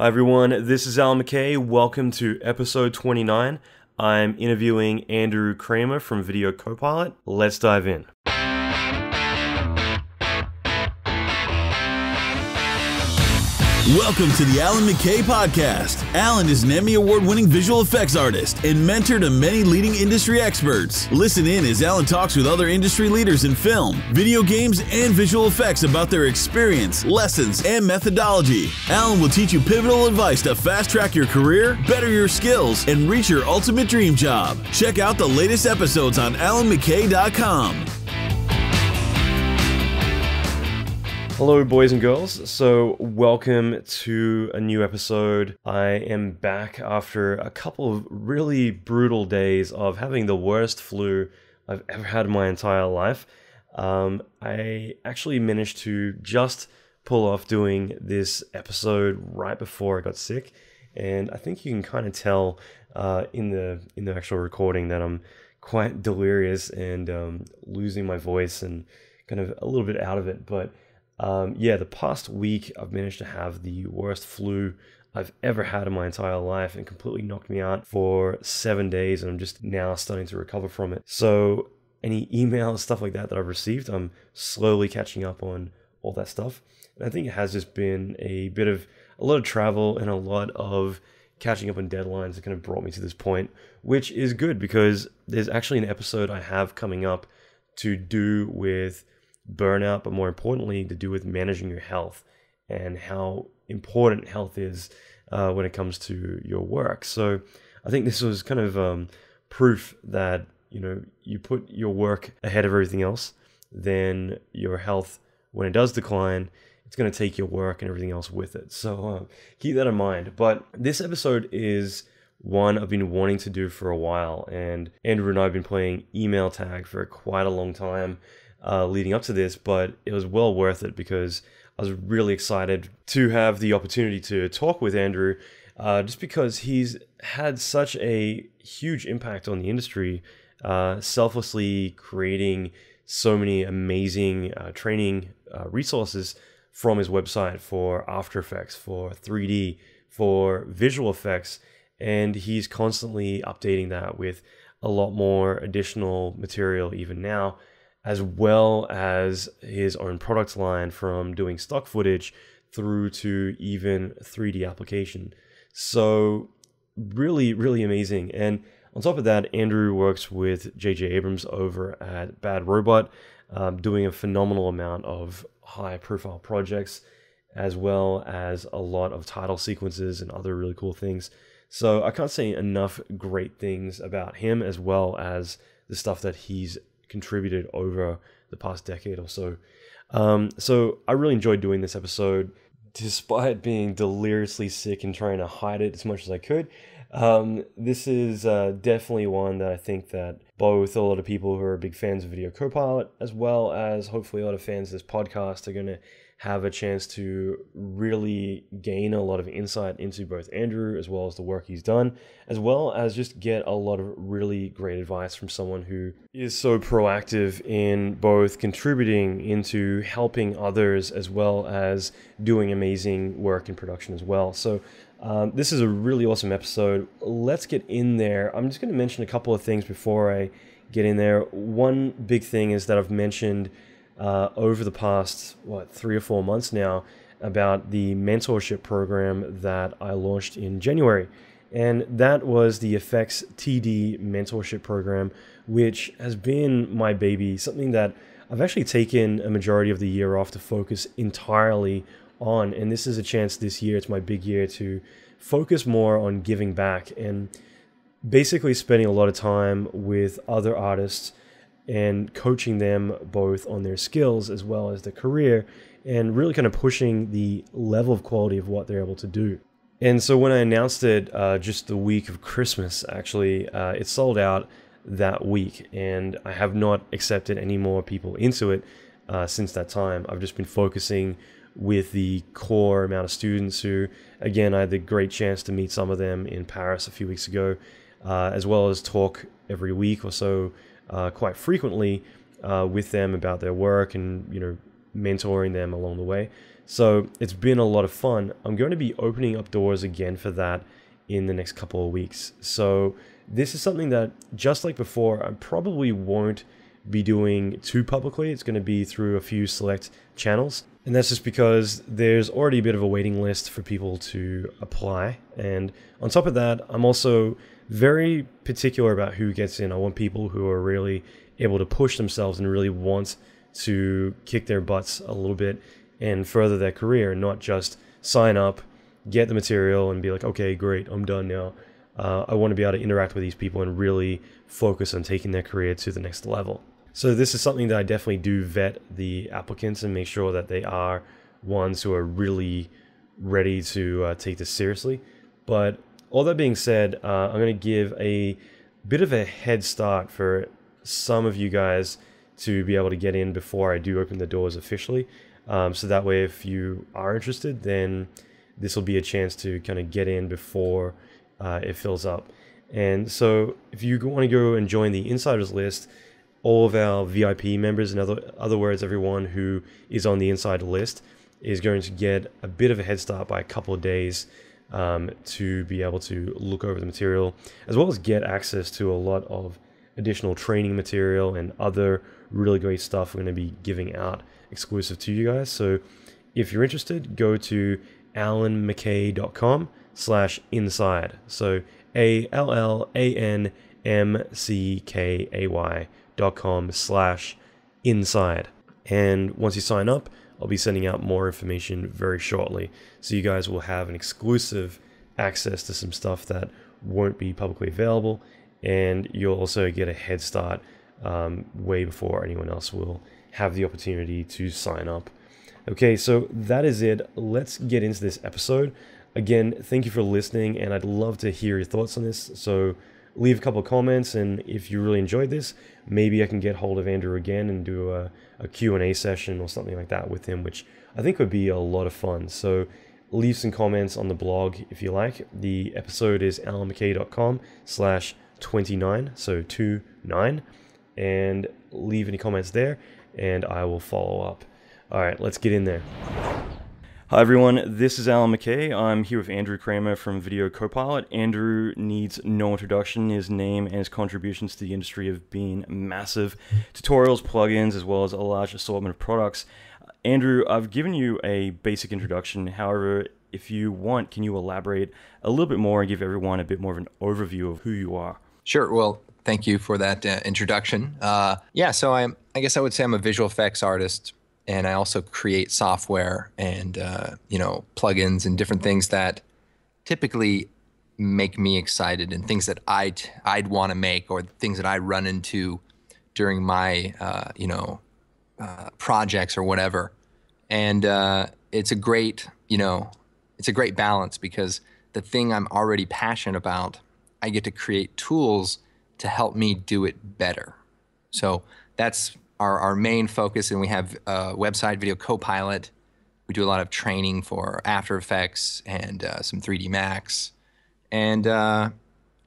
Hi everyone, this is Allan McKay. Welcome to episode 29. I'm interviewing Andrew Kramer from Video Copilot. Let's dive in. Welcome to the Allan McKay podcast. Allan is an Emmy Award-winning visual effects artist and mentor to many leading industry experts. Listen in as Allan talks with other industry leaders in film, video games, and visual effects about their experience, lessons, and methodology. Allan will teach you pivotal advice to fast-track your career, better your skills, and reach your ultimate dream job. Check out the latest episodes on allanmckay.com. Hello boys and girls, so welcome to a new episode. I am back after a couple of really brutal days of having the worst flu I've ever had in my entire life. I actually managed to just pull off doing this episode right before I got sick, and I think you can kind of tell in the actual recording that I'm quite delirious and losing my voice and kind of a little bit out of it, but the past week I've managed to have the worst flu I've ever had in my entire life and completely knocked me out for 7 days, and I'm just now starting to recover from it. So any emails, stuff like that I've received, I'm slowly catching up on all that stuff. And I think it has just been a lot of travel and a lot of catching up on deadlines that kind of brought me to this point, which is good because there's actually an episode I have coming up to do with burnout, but more importantly to do with managing your health and how important health is when it comes to your work. So I think this was kind of proof that you put your work ahead of everything else, then your health, when it does decline, it's going to take your work and everything else with it. So keep that in mind. But this episode is one I've been wanting to do for a while, and Andrew and I have been playing email tag for quite a long time leading up to this, but it was well worth it because I was really excited to have the opportunity to talk with Andrew, just because he's had such a huge impact on the industry, selflessly creating so many amazing training resources from his website for AfterFX, for 3D, for visual effects, and he's constantly updating that with a lot more additional material even now, as well as his own product line, from doing stock footage through to even 3D application. So really, really amazing. And on top of that, Andrew works with JJ Abrams over at Bad Robot, doing a phenomenal amount of high profile projects, as well as a lot of title sequences and other really cool things. So I can't say enough great things about him, as well as the stuff that he's contributed over the past decade or so. So I really enjoyed doing this episode, despite being deliriously sick and trying to hide it as much as I could. This is definitely one that I think that both a lot of people who are big fans of Video Copilot, as well as hopefully a lot of fans of this podcast, are going to have a chance to really gain a lot of insight into both Andrew as well as the work he's done, as well as just get a lot of really great advice from someone who is so proactive in both contributing into helping others as well as doing amazing work in production as well. So this is a really awesome episode. Let's get in there. I'm just going to mention a couple of things before I get in there. One big thing is that I've mentioned over the past, 3 or 4 months now, about the mentorship program that I launched in January. And that was the Effects TD mentorship program, which has been my baby, something that I've actually taken a majority of the year off to focus entirely on. And this is a chance this year, it's my big year, to focus more on giving back and basically spending a lot of time with other artists and coaching them both on their skills as well as their career, and really kind of pushing the level of quality of what they're able to do. And so when I announced it just the week of Christmas, actually, it sold out that week, and I have not accepted any more people into it since that time. I've just been focusing with the core amount of students who, again, I had the great chance to meet some of them in Paris a few weeks ago, as well as talk every week or so quite frequently with them about their work and mentoring them along the way. So it's been a lot of fun. I'm going to be opening up doors again for that in the next couple of weeks. So this is something that, just like before, I probably won't be doing too publicly. It's going to be through a few select channels. And that's just because there's already a bit of a waiting list for people to apply. And on top of that, I'm also very particular about who gets in. I want people who are really able to push themselves and really want to kick their butts a little bit and further their career, not just sign up, get the material and be like, okay, great, I'm done now. I want to be able to interact with these people and really focus on taking their career to the next level. So this is something that I definitely do vet the applicants and make sure that they are ones who are really ready to take this seriously. But all that being said, I'm going to give a bit of a head start for some of you guys to be able to get in before I do open the doors officially. So that way, if you are interested, then this will be a chance to kind of get in before it fills up. And so if you want to go and join the insiders list, all of our VIP members, in other words, everyone who is on the insider list, is going to get a bit of a head start by a couple of days to be able to look over the material, as well as get access to a lot of additional training material and other really great stuff we're going to be giving out exclusive to you guys. So if you're interested, go to allanmckay.com/inside. So allanmckay.com/inside. And once you sign up, I'll be sending out more information very shortly. So you guys will have an exclusive access to some stuff that won't be publicly available. And you'll also get a head start way before anyone else will have the opportunity to sign up. Okay, so that is it. Let's get into this episode. Again, thank you for listening, and I'd love to hear your thoughts on this. So leave a couple of comments, and if you really enjoyed this, maybe I can get hold of Andrew again and do a Q&A session or something like that with him, which I think would be a lot of fun. So leave some comments on the blog if you like. The episode is allanmckay.com/29, so 29, and leave any comments there, and I will follow up. All right, let's get in there. Hi everyone, this is Allan McKay. I'm here with Andrew Kramer from Video Copilot. Andrew needs no introduction. His name and his contributions to the industry have been massive. Tutorials, plugins, as well as a large assortment of products. Andrew, I've given you a basic introduction. However, if you want, can you elaborate a little bit more and give everyone a bit more of an overview of who you are? Sure. Well, thank you for that introduction. So I guess I would say I'm a visual effects artist, and I also create software and plugins and different things that typically make me excited, and things that I'd want to make, or things that I run into during my projects or whatever. And it's a great balance, because the thing I'm already passionate about, I get to create tools to help me do it better. So that's our main focus, and we have a website, Video Copilot. We do a lot of training for AfterFX and some 3D Max. And,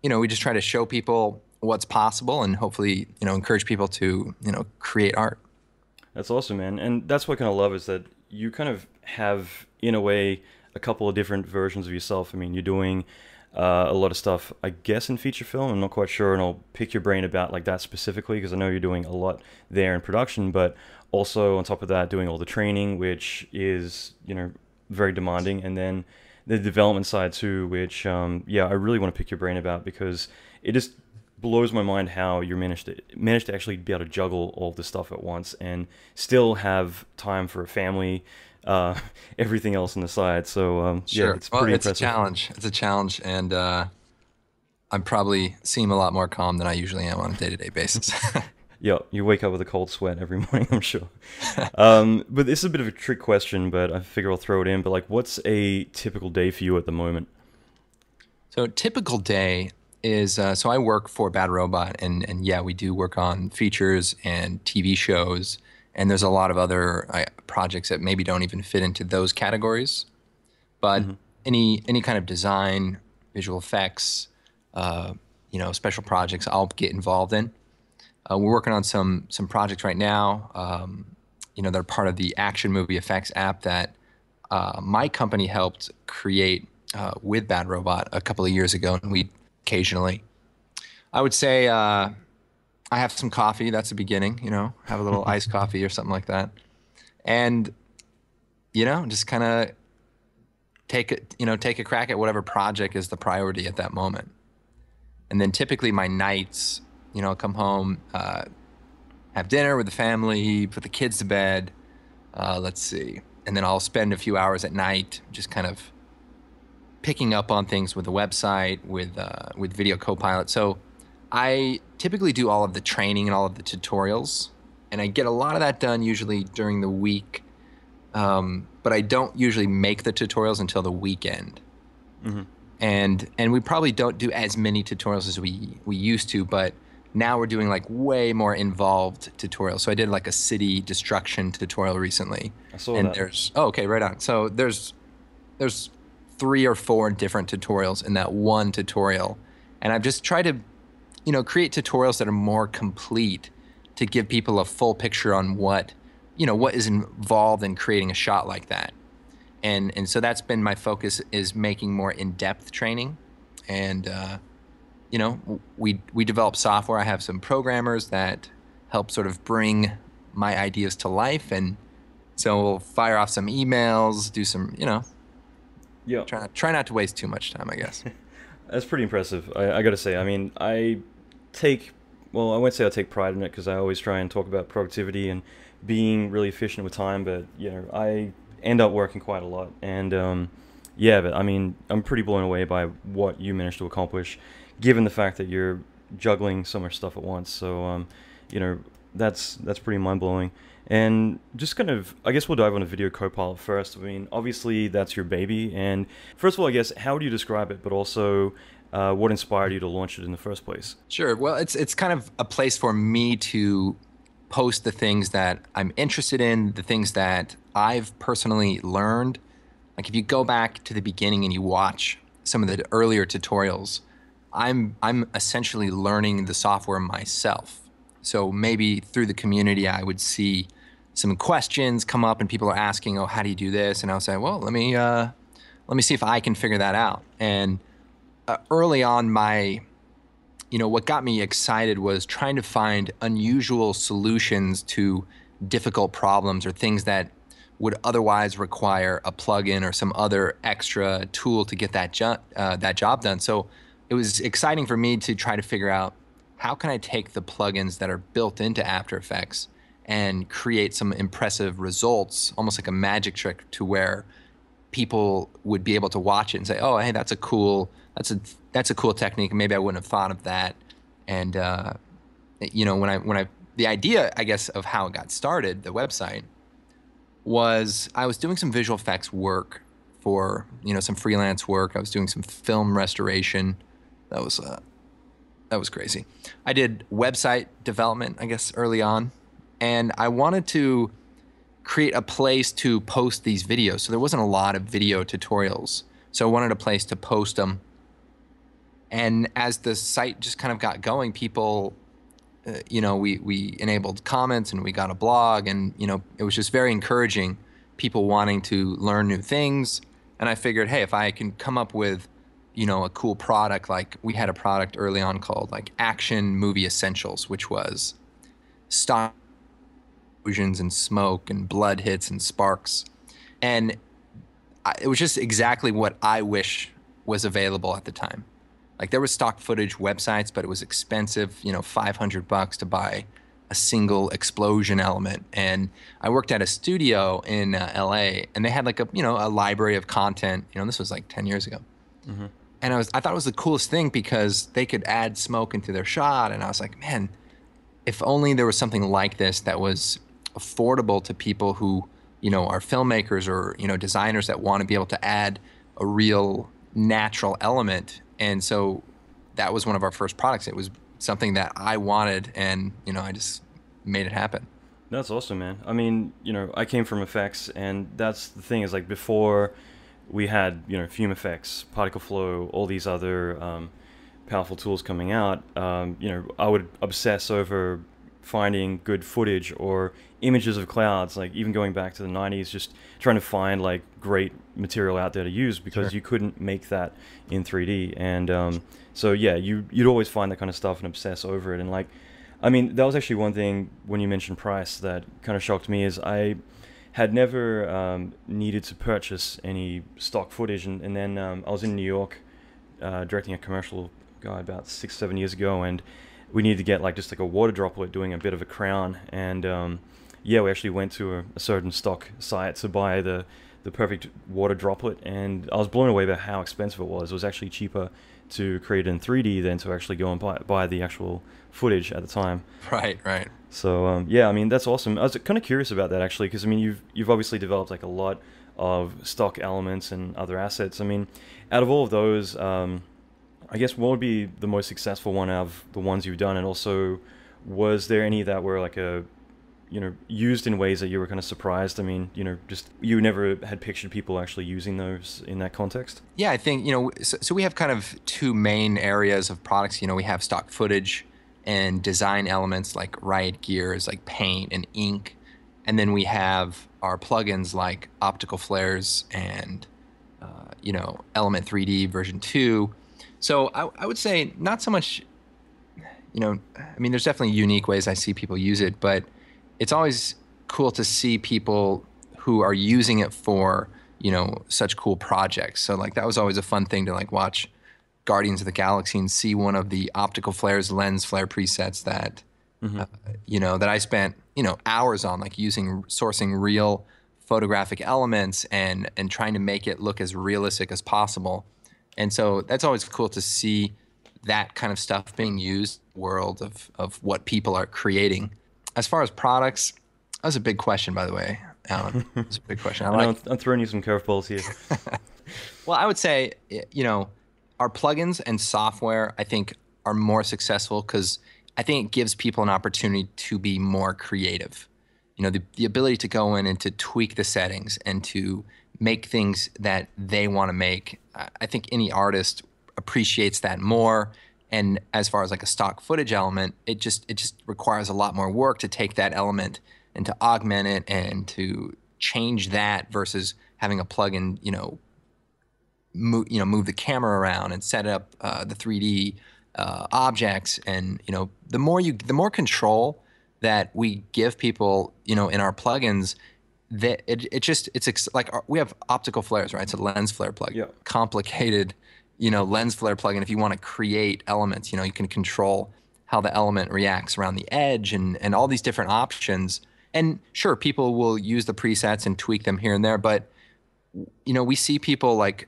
we just try to show people what's possible and hopefully, encourage people to, create art. That's awesome, man. And that's what I kind of love, is that you kind of have, in a way, a couple of different versions of yourself. I mean, you're doing a lot of stuff, I guess, in feature film. I'm not quite sure, and I'll pick your brain about like that specifically, because I know you're doing a lot there in production, but also on top of that, doing all the training, which is, very demanding, and then the development side too, which, I really want to pick your brain about, because it just blows my mind how you managed to actually be able to juggle all this stuff at once and still have time for a family, everything else on the side. So sure. It's pretty impressive. It's a challenge, and I probably seem a lot more calm than I usually am on a day-to-day basis. Yeah, you wake up with a cold sweat every morning, I'm sure. But this is a bit of a trick question, but I figure I'll throw it in. But what's a typical day for you at the moment? So a typical day is, so I work for Bad Robot, and we do work on features and TV shows. And there's a lot of other projects that maybe don't even fit into those categories. But any kind of design, visual effects, special projects, I'll get involved in. We're working on some projects right now. They're part of the action movie effects app that my company helped create with Bad Robot a couple of years ago, and we occasionally, I would say, I have some coffee. That's the beginning, have a little iced coffee or something like that, and just kind of take a crack at whatever project is the priority at that moment. And then typically my nights, I'll come home, have dinner with the family, put the kids to bed, let's see, and then I'll spend a few hours at night just kind of picking up on things with the website, with Video Copilot. So I typically do all of the training and all of the tutorials, and I get a lot of that done usually during the week, but I don't usually make the tutorials until the weekend. Mm-hmm. And we probably don't do as many tutorials as we used to, but now we're doing like way more involved tutorials. So I did like a city destruction tutorial recently. I saw and that. Okay, right on. So there's 3 or 4 different tutorials in that one tutorial. And I've just tried to, create tutorials that are more complete to give people a full picture on what is involved in creating a shot like that. And so that's been my focus, is making more in-depth training. And, we develop software. I have some programmers that help sort of bring my ideas to life. And so we'll fire off some emails, do some, yeah. Try not to waste too much time, I guess. That's pretty impressive. I got to say, I mean, I won't say I take pride in it, because I always try and talk about productivity and being really efficient with time, but, I end up working quite a lot. And, but I mean, I'm pretty blown away by what you managed to accomplish, given the fact that you're juggling so much stuff at once. So, that's pretty mind-blowing. And just kind of, I guess we'll dive on a Video Copilot first. I mean, obviously that's your baby. And first of all, I guess, how would you describe it? But also, what inspired you to launch it in the first place? Sure. Well, it's kind of a place for me to post the things that I'm interested in, the things that I've personally learned. Like if you go back to the beginning and you watch some of the earlier tutorials, I'm essentially learning the software myself. So maybe through the community, I would see some questions come up and people are asking, oh, how do you do this? And I'll say, well, let me see if I can figure that out. And early on, what got me excited was trying to find unusual solutions to difficult problems or things that would otherwise require a plugin or some other extra tool to get that job done. So it was exciting for me to try to figure out, how can I take the plugins that are built into AfterFX and create some impressive results, almost like a magic trick, to where people would be able to watch it and say, oh, hey, that's a cool technique. Maybe I wouldn't have thought of that. And the idea, I guess, of how it got started, the website, was I was doing some visual effects work for some freelance work. I was doing some film restoration. That was crazy. I did website development, I guess, early on, and I wanted to create a place to post these videos. So there wasn't a lot of video tutorials. So I wanted a place to post them. And as the site just kind of got going, people, we enabled comments and we got a blog, and, it was just very encouraging, people wanting to learn new things. And I figured, hey, if I can come up with, a cool product, like we had a product early on called like Action Movie Essentials, which was stop explosions and smoke and blood hits and sparks. And it was just exactly what I wish was available at the time. Like there was stock footage websites, but it was expensive, $500 to buy a single explosion element. And I worked at a studio in LA, and they had like a library of content. This was like 10 years ago. Mm-hmm. And I thought it was the coolest thing because they could add smoke into their shot. And I was like, man, if only there was something like this that was affordable to people who, are filmmakers or, designers that want to be able to add a real natural element. And so that was one of our first products. It was something that I wanted, and, I just made it happen. That's awesome, man. I mean, I came from effects, and that's the thing, is like before we had, Fume Effects, Particle Flow, all these other powerful tools coming out, I would obsess over finding good footage or images of clouds, like even going back to the 90s, just trying to find like great material out there to use, because you couldn't make that in 3D. And so yeah, you'd always find that kind of stuff and obsess over it. And like, I mean, that was actually one thing when you mentioned price that kind of shocked me, is I had never needed to purchase any stock footage, and then I was in New York directing a commercial guy about 6-7 years ago, and we needed to get like just like a water droplet doing a bit of a crown, and yeah, we actually went to a certain stock site to buy the perfect water droplet, and I was blown away by how expensive it was. It was actually cheaper to create it in 3D than to actually go and buy the actual footage at the time. Right. So yeah, I mean, that's awesome. I was kind of curious about that actually, because I mean, you've obviously developed like a lot of stock elements and other assets. I mean, out of all of those, I guess what would be the most successful one out of the ones you've done? And also, was there any that were like used in ways that you were kind of surprised? I mean, just you never had pictured people actually using those in that context? Yeah, I think, so we have kind of two main areas of products. We have stock footage and design elements like riot gears, like paint and ink. And then we have our plugins like optical flares and, Element 3D version 2. So I would say not so much, I mean, there's definitely unique ways I see people use it, but it's always cool to see people who are using it for, such cool projects. So like that was always a fun thing to like watch Guardians of the Galaxy and see one of the optical flares, lens flare presets that, that I spent, hours on, like sourcing real photographic elements and trying to make it look as realistic as possible. And so that's always cool to see that kind of stuff being used in the world of what people are creating. As far as products, that was a big question, by the way, Allan. It's a big question. I'm throwing you some curveballs here. Well, I would say, our plugins and software, I think, are more successful because I think it gives people an opportunity to be more creative. The ability to go in and to tweak the settings and to make things that they want to make. I think any artist appreciates that more. And as far as like a stock footage element, it just requires a lot more work to take that element and to augment it and to change that versus having a plugin, move the camera around and set up the 3D objects. And the more control that we give people, in our plugins, that we have optical flares, right? It's a lens flare plugin. Yeah. Complicated, lens flare plugin. If you want to create elements, you can control how the element reacts around the edge and all these different options. And sure, people will use the presets and tweak them here and there, but we see people like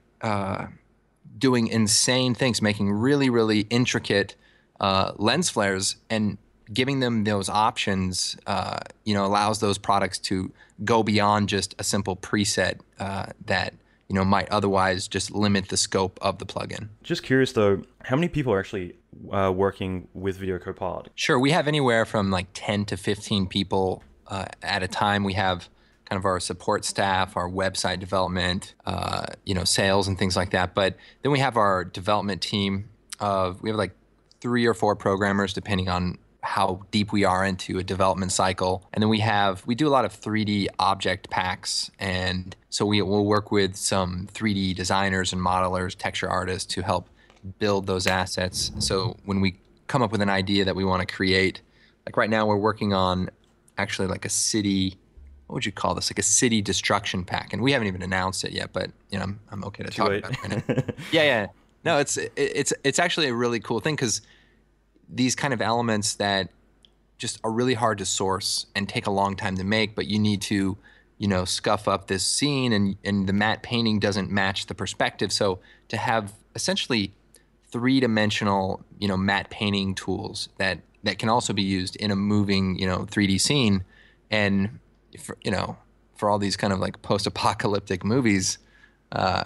doing insane things, making really, really intricate lens flares, and giving them those options, allows those products to go beyond just a simple preset that might otherwise just limit the scope of the plugin. Just curious though, how many people are actually working with Video Copilot? Sure, we have anywhere from like 10 to 15 people at a time. We have kind of our support staff, our website development, sales and things like that. But then we have our development team we have like 3 or 4 programmers depending on how deep we are into a development cycle. And then we do a lot of 3D object packs. And so we'll work with some 3D designers and modelers, texture artists to help build those assets. So when we come up with an idea that we want to create, like right now we're working on actually like a city, what would you call this? Like a city destruction pack. And we haven't even announced it yet, but I'm okay to talk about it right now. Yeah. No, it's actually a really cool thing because these kind of elements that just are really hard to source and take a long time to make, but you need to, scuff up this scene and the matte painting doesn't match the perspective. So to have essentially 3-dimensional, matte painting tools that can also be used in a moving, 3D scene. And, for all these kind of like post-apocalyptic movies, I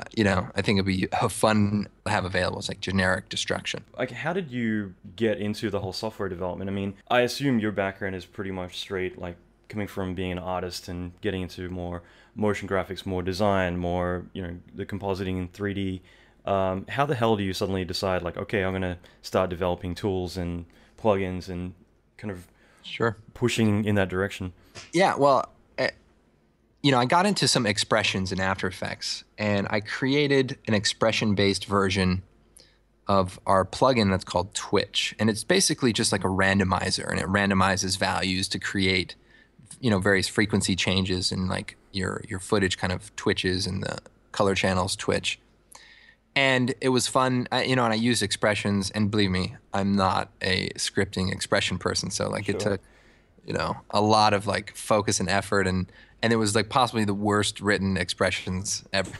think it'd be fun to have available. It's like generic destruction. Like, how did you get into the whole software development? I mean, I assume your background is pretty much straight, like coming from being an artist and getting into more motion graphics, more design, more, the compositing in 3D. How the hell do you suddenly decide like, okay, I'm going to start developing tools and plugins and kind of Sure. pushing in that direction? Yeah, well, I got into some expressions in After Effects, and I created an expression-based version of our plugin that's called Twitch. And it's basically just like a randomizer, and it randomizes values to create, various frequency changes, and like your footage kind of twitches and the color channels twitch. And it was fun, and I used expressions, and believe me, I'm not a scripting expression person. So like it took, a lot of like focus and effort, and it was like possibly the worst written expressions ever.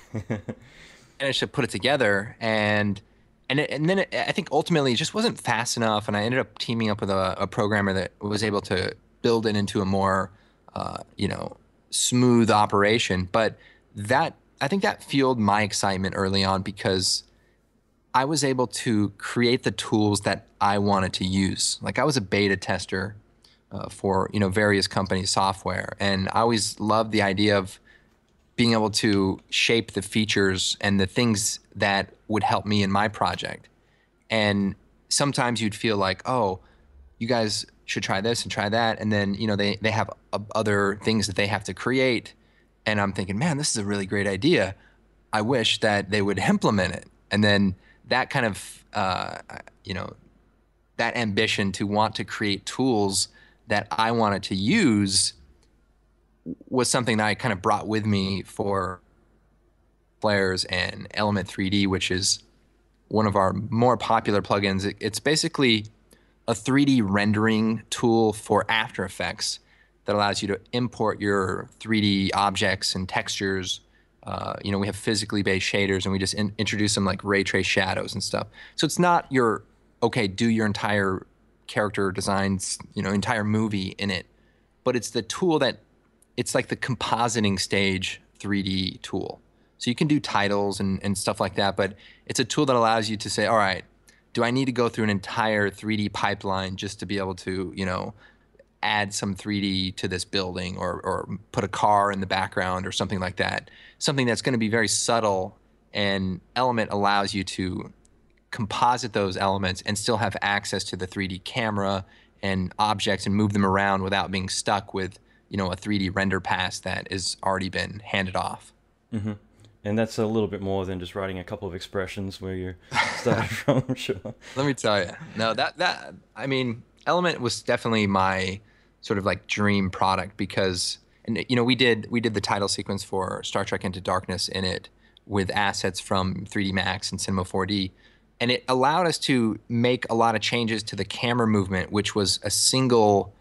Managed to put it together, and then I think ultimately it just wasn't fast enough, and I ended up teaming up with a programmer that was able to build it into a more, smooth operation. But I think that fueled my excitement early on, because I was able to create the tools that I wanted to use. Like I was a beta tester for various companies' software, and I always loved the idea of being able to shape the features and the things that would help me in my project. And sometimes you'd feel like, oh, you guys should try this and try that, and then they have other things that they have to create, and I'm thinking, man, this is a really great idea. I wish that they would implement it. And then that kind of that ambition to want to create tools that I wanted to use was something that I kind of brought with me for Flares and Element 3D, which is one of our more popular plugins. It's basically a 3D rendering tool for After Effects that allows you to import your 3D objects and textures. We have physically based shaders, and we just introduce some like ray trace shadows and stuff. So it's not do your entire character designs, entire movie in it, but it's the tool it's like the compositing stage 3D tool. So you can do titles and stuff like that, but it's a tool that allows you to say, all right, do I need to go through an entire 3D pipeline just to be able to, add some 3D to this building, or put a car in the background or something like that? Something that's going to be very subtle, and Element allows you to composite those elements and still have access to the 3D camera and objects and move them around without being stuck with, a 3D render pass that has already been handed off. Mm-hmm. And that's a little bit more than just writing a couple of expressions where you're started from, sure. Let me tell you. No, Element was definitely my sort of like dream product, because, we did the title sequence for Star Trek Into Darkness in it with assets from 3D Max and Cinema 4D. And it allowed us to make a lot of changes to the camera movement, which was a single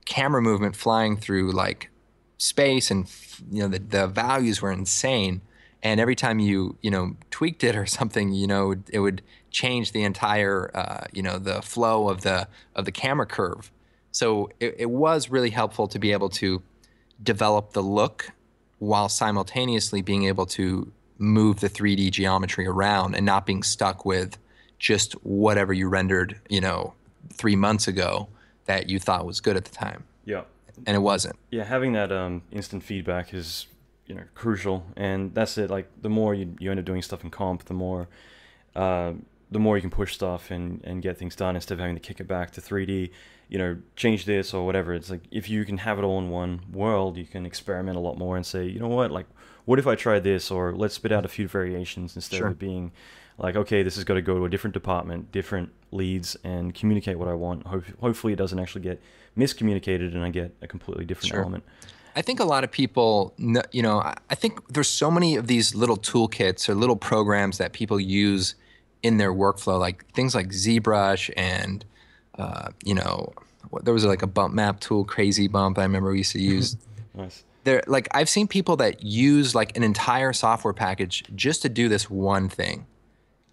camera movement flying through like space, and the values were insane. And every time you tweaked it or something, it would change the entire the flow of the camera curve. So it was really helpful to be able to develop the look while simultaneously being able to move the 3D geometry around and not being stuck with just whatever you rendered 3 months ago that you thought was good at the time. Yeah. And it wasn't. Yeah, having that instant feedback is crucial, and that's it. Like the more you end up doing stuff in comp, the more you can push stuff and get things done instead of having to kick it back to 3D. Change this or whatever. It's like if you can have it all in one world, you can experiment a lot more and say, what if I tried this, or let's spit out a few variations instead Sure. of being like, okay, this has got to go to a different department, different leads, and communicate what I want. Hopefully it doesn't actually get miscommunicated and I get a completely different Sure. element. I think a lot of people, I think there's so many of these little toolkits or little programs that people use in their workflow, like things like ZBrush and, there was like a bump map tool, Crazy Bump, I remember we used to use. Nice. Like I've seen people that use like an entire software package just to do this one thing.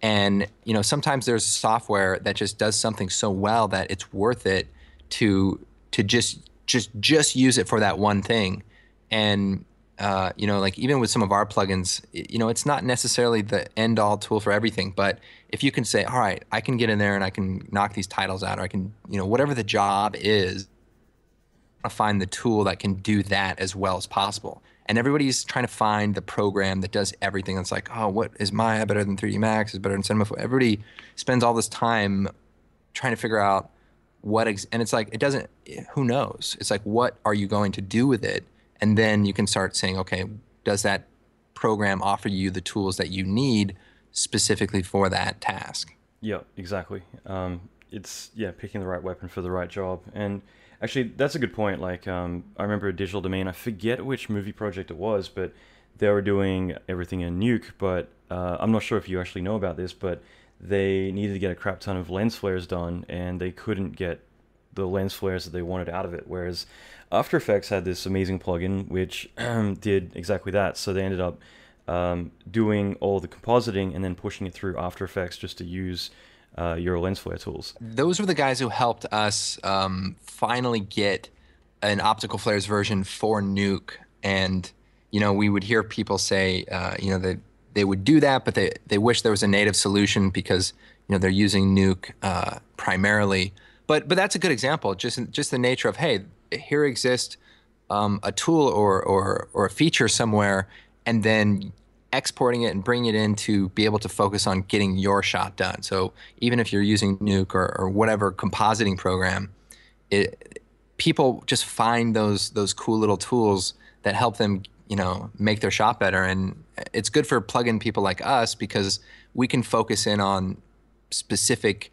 And, sometimes there's software that just does something so well that it's worth it to just use it for that one thing. And, like even with some of our plugins, it's not necessarily the end all tool for everything, but if you can say, all right, I can get in there and I can knock these titles out, or I can, whatever the job is, I find the tool that can do that as well as possible. And everybody's trying to find the program that does everything. It's like, oh, what is Maya better than 3D Max? Is better than Cinema 4D? Everybody spends all this time trying to figure out and it's like, it doesn't, who knows? It's like, what are you going to do with it? And then you can start saying, okay, does that program offer you the tools that you need specifically for that task? Yeah, exactly. It's picking the right weapon for the right job. And actually, that's a good point. Like, I remember a Digital Domain. I forget which movie project it was, but they were doing everything in Nuke. But I'm not sure if you actually know about this, but they needed to get a crap ton of lens flares done, and they couldn't get the lens flares that they wanted out of it. Whereas AfterFX had this amazing plugin which did exactly that. So they ended up doing all the compositing and then pushing it through AfterFX just to use your lens flare tools. Those were the guys who helped us finally get an optical flares version for Nuke. And, we would hear people say, they would do that, but they wish there was a native solution because, they're using Nuke primarily. But that's a good example, just the nature of, hey, here exists a tool or a feature somewhere, and then exporting it and bringing it in to be able to focus on getting your shot done. So even if you're using Nuke or whatever compositing program, people just find those cool little tools that help them, make their shot better. And it's good for plug-in people like us because we can focus in on specific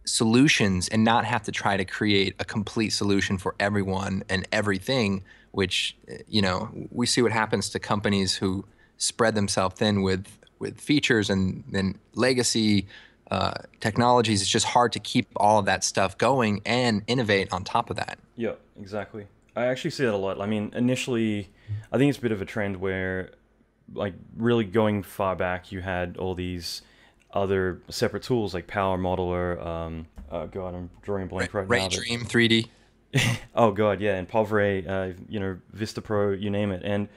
solutions and not have to try to create a complete solution for everyone and everything, which, we see what happens to companies who spread themselves thin with features and then legacy technologies. It's just hard to keep all of that stuff going and innovate on top of that. Yeah, exactly. I actually see that a lot. I mean, initially, I think it's a bit of a trend where, like, really going far back, you had all these other separate tools like Power Modeler. God, I'm drawing a blank right now. Dream 3D. Oh God, yeah, and Povray, Vista Pro, you name it, and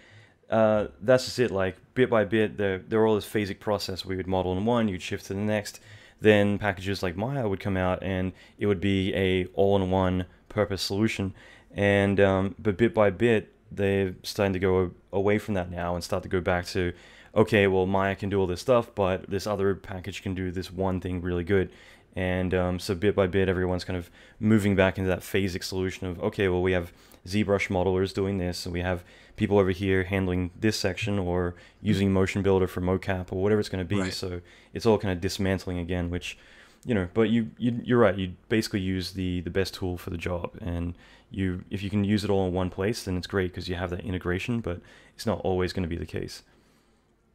that's just it. Like bit by bit, they're all this phasic process. We would model in one, you'd shift to the next. Then packages like Maya would come out, and it would be a all-in-one purpose solution. And but bit by bit, they're starting to go away from that now and start to go back to, okay, well, Maya can do all this stuff, but this other package can do this one thing really good. And so bit by bit, everyone's kind of moving back into that phasic solution of, okay, well, we have ZBrush modelers doing this, and we have people over here handling this section or using Motion Builder for mocap or whatever it's going to be. Right. So it's all kind of dismantling again, which, but you're right. You basically use the best tool for the job, and if you can use it all in one place, then it's great because you have that integration, but it's not always going to be the case.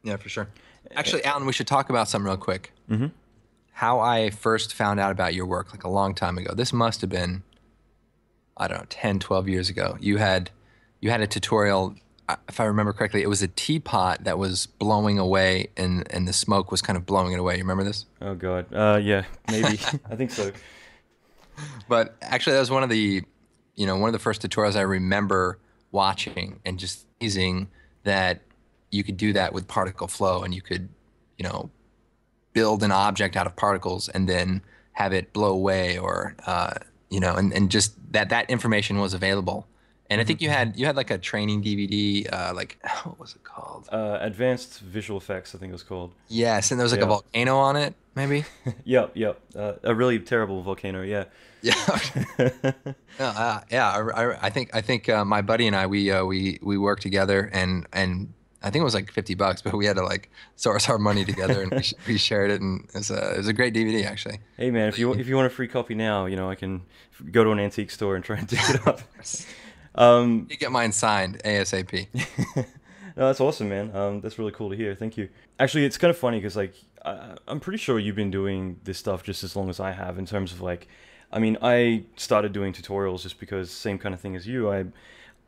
Yeah, for sure. Actually, Allan, we should talk about something real quick. Mm-hmm. How I first found out about your work, like a long time ago. This must have been, I don't know, 10, 12 years ago. You had a tutorial, if I remember correctly, it was a teapot that was blowing away and the smoke was kind of blowing it away. You remember this? Oh, God. Yeah, maybe. I think so. But actually, that was one of the first tutorials I remember watching and just teasing that you could do that with particle flow, and you could, build an object out of particles and then have it blow away, or and just that information was available. And I think you had like a training DVD, like what was it called? Advanced Visual Effects, I think it was called. Yes, and there was like a volcano on it, maybe. Yep. A really terrible volcano. Yeah. Yeah. I think my buddy and I we worked together, and I think it was like $50, but we had to like source our money together, and we shared it, and it was a great DVD actually. Hey man, if you want a free copy now, I can go to an antique store and try and dig it up. You get mine signed ASAP. No, that's awesome, man. That's really cool to hear. Thank you. Actually, it's kind of funny because like I'm pretty sure you've been doing this stuff just as long as I have. In terms of like, I mean, I started doing tutorials just because same kind of thing as you.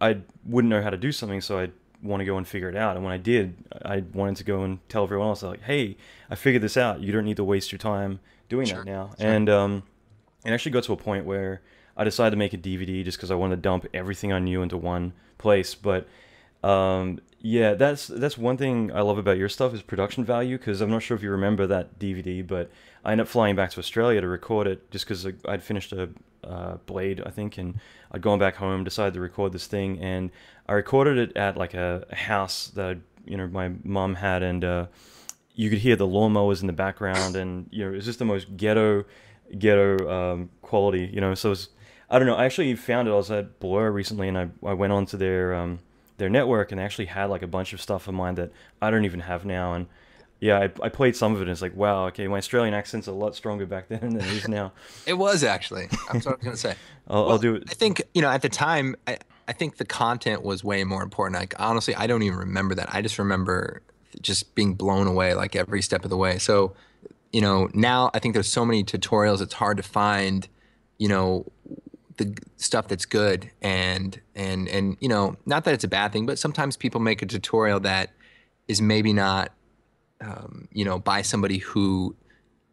I wouldn't know how to do something, so I'd want to go and figure it out. And when I did, I wanted to go and tell everyone else, like, hey, I figured this out. You don't need to waste your time doing that now. Sure. And it actually got to a point where I decided to make a DVD just because I wanted to dump everything I knew into one place. But yeah, that's one thing I love about your stuff is production value, because I'm not sure if you remember that DVD, but I ended up flying back to Australia to record it just because I'd finished a Blade, I think, and I'd gone back home, decided to record this thing, and I recorded it at like a house that my mom had, and you could hear the lawnmowers in the background, and it was just the most ghetto, ghetto quality, you know. So I don't know. I actually found it. I was at Blur recently, and I went onto their network, and they actually had like a bunch of stuff of mine that I don't even have now. And yeah, I played some of it, and it's like, wow, okay, my Australian accent's a lot stronger back then than it is now. It was actually. That's what I was gonna say. I'll do it. I think, at the time, I think the content was way more important. Like, honestly, I don't even remember that. I just remember just being blown away like every step of the way. So, now I think there's so many tutorials, it's hard to find, the stuff that's good. And not that it's a bad thing, but sometimes people make a tutorial that is maybe not, by somebody who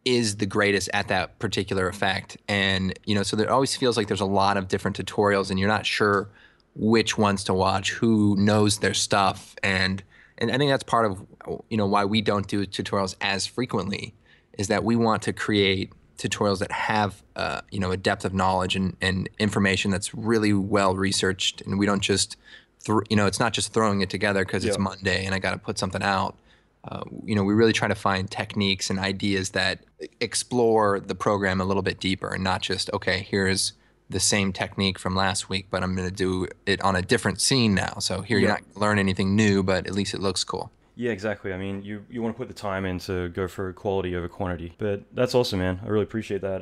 is the greatest at that particular effect. And, so there always feels like there's a lot of different tutorials and you're not sure which ones to watch, who knows their stuff. And I think that's part of, why we don't do tutorials as frequently, is that we want to create tutorials that have, a depth of knowledge and information that's really well researched. And we don't just, it's not just throwing it together because it's Monday and I got to put something out. We really try to find techniques and ideas that explore the program a little bit deeper and not just, okay, here's the same technique from last week, but I'm going to do it on a different scene now. So here you're not going to learn anything new, but at least it looks cool. Yeah, exactly. I mean, you want to put the time in to go for quality over quantity. But that's awesome, man. I really appreciate that.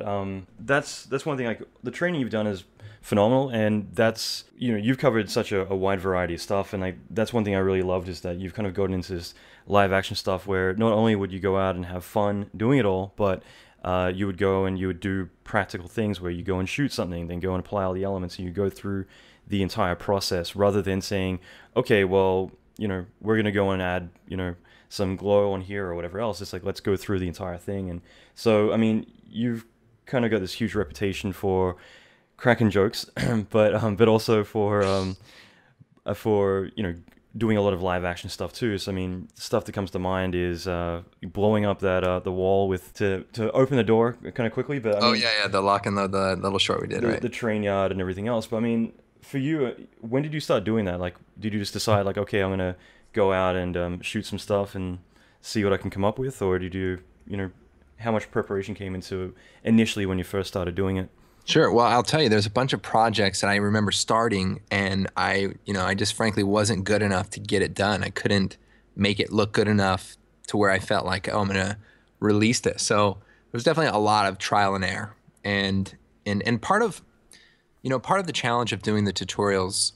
That's one thing. Like, the training you've done is phenomenal, and that's, you've covered such a wide variety of stuff, and that's one thing I really loved, is that you've kind of gotten into this live action stuff where not only would you go out and have fun doing it all, but you would go and you would do practical things where you go and shoot something, then go and apply all the elements, and you go through the entire process, rather than saying, okay, well, we're going to go and add, some glow on here or whatever else. It's like, let's go through the entire thing. And so, I mean, you've kind of got this huge reputation for cracking jokes, but also for doing a lot of live action stuff too. So I mean, stuff that comes to mind is blowing up that the wall to open the door kind of quickly. But I mean, the lock and the little short we did, right? The train yard and everything else. But I mean, for you, when did you start doing that? Like, did you just decide like, okay, I'm gonna go out and shoot some stuff and see what I can come up with, or did you, how much preparation came into initially when you first started doing it? Sure. Well, I'll tell you, there's a bunch of projects that I remember starting, and I just frankly wasn't good enough to get it done. I couldn't make it look good enough to where I felt like, oh, I'm going to release this. So there was definitely a lot of trial and error. And part of the challenge of doing the tutorials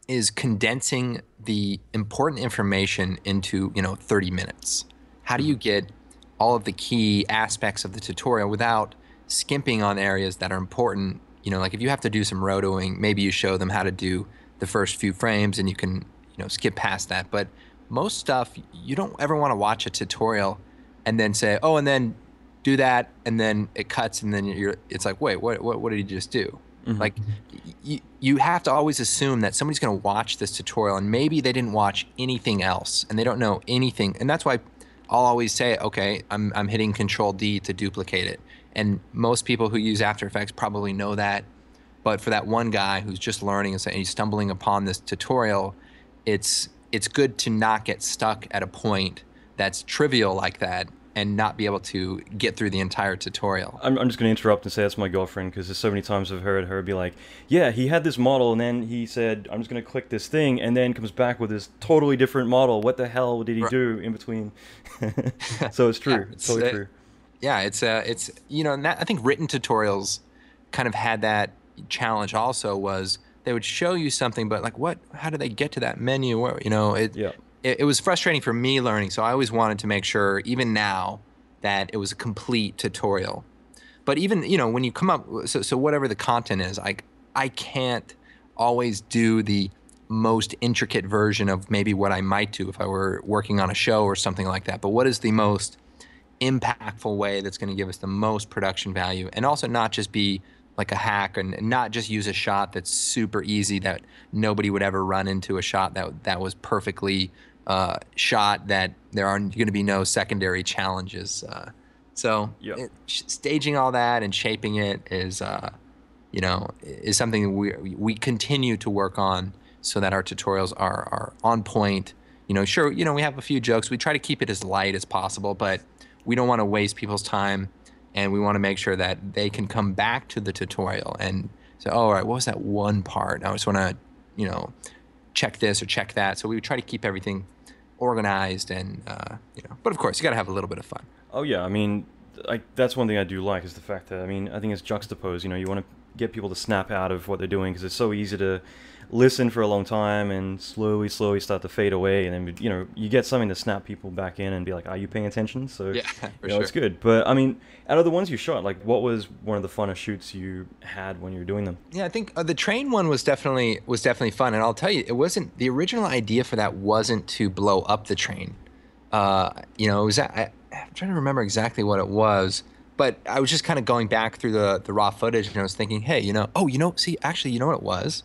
is condensing the important information into, 30 minutes. How do you get all of the key aspects of the tutorial without skimping on areas that are important? Like if you have to do some rotoing, maybe you show them how to do the first few frames and you can, skip past that. But most stuff, you don't ever want to watch a tutorial and then say, oh, and then do that, and then it cuts, and then it's like, wait, what did he just do? Mm-hmm. Like, you have to always assume that somebody's going to watch this tutorial and maybe they didn't watch anything else and they don't know anything. And that's why I'll always say, okay, I'm hitting Control D to duplicate it. And most people who use AfterFX probably know that. But for that one guy who's just learning and he's stumbling upon this tutorial, it's good to not get stuck at a point that's trivial like that and not be able to get through the entire tutorial. I'm just going to interrupt and say that's my girlfriend, because there's so many times I've heard her be like, yeah, he had this model and then he said, I'm just going to click this thing, and then comes back with this totally different model. What the hell did he do in between? So it's true. It's totally true. Yeah, it's and that, I think written tutorials kind of had that challenge also, was they would show you something, but like, how did they get to that menu? It was frustrating for me learning, so I always wanted to make sure, even now, that it was a complete tutorial. But even, when you come up, so whatever the content is, I can't always do the most intricate version of maybe what I might do if I were working on a show or something like that. But what is the most impactful way that's going to give us the most production value, and also not just be like a hack, and not just use a shot that's super easy that nobody would ever run into, a shot that was perfectly shot, that there are going to be no secondary challenges. Staging all that and shaping it is something we continue to work on, so that our tutorials are on point. Sure, we have a few jokes. We try to keep it as light as possible, but we don't want to waste people's time and we want to make sure that they can come back to the tutorial and say, oh, all right, what was that one part? I just want to, check this or check that. So we try to keep everything organized and, but of course you got to have a little bit of fun. Oh yeah, I mean, that's one thing I do like is the fact that, I mean, I think it's juxtaposed. You want to get people to snap out of what they're doing because it's so easy to listen for a long time and slowly start to fade away, and then you get something to snap people back in and be like, are you paying attention? So yeah, for sure. It's good. But I mean, out of the ones you shot, like, what was one of the funnest shoots you had when you were doing them? Yeah, I think the train one was definitely fun, and I'll tell you, it wasn't the original idea for that wasn't to blow up the train. It was I'm trying to remember exactly what it was, but I was just kind of going back through the raw footage, and I was thinking, hey, see, actually, you know what it was?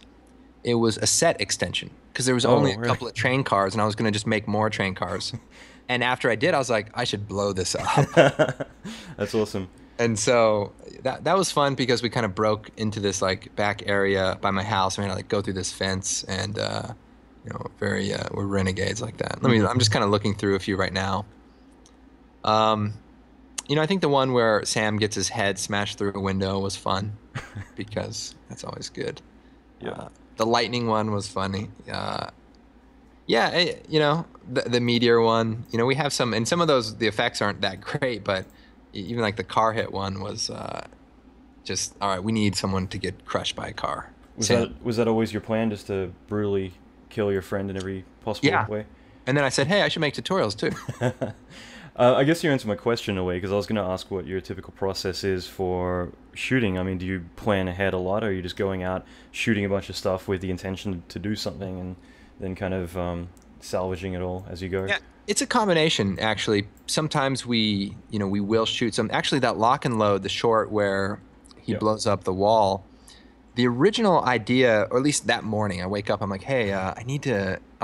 It was a set extension because there was only a couple of train cars, and I was going to just make more train cars. And after I did, I was like, I should blow this up. That's awesome. And so that was fun because we kind of broke into this like back area by my house. I mean, I like go through this fence, and we're renegades like that. I'm just kind of looking through a few right now. I think the one where Sam gets his head smashed through a window was fun because that's always good. Yeah. The lightning one was funny. The meteor one. We have some, and some of those, the effects aren't that great, but even like the car hit one was just, all right, we need someone to get crushed by a car. Was that always your plan, just to brutally kill your friend in every possible way? And then I said, hey, I should make tutorials too. I guess you answered my question in a way, because I was going to ask what your typical process is for shooting. I mean, do you plan ahead a lot, or are you just going out shooting a bunch of stuff with the intention to do something and then kind of salvaging it all as you go? Yeah, it's a combination, actually. Sometimes we will shoot some. Actually, that lock and load, the short where he blows up the wall, the original idea, or at least that morning, I wake up, I'm like, hey, I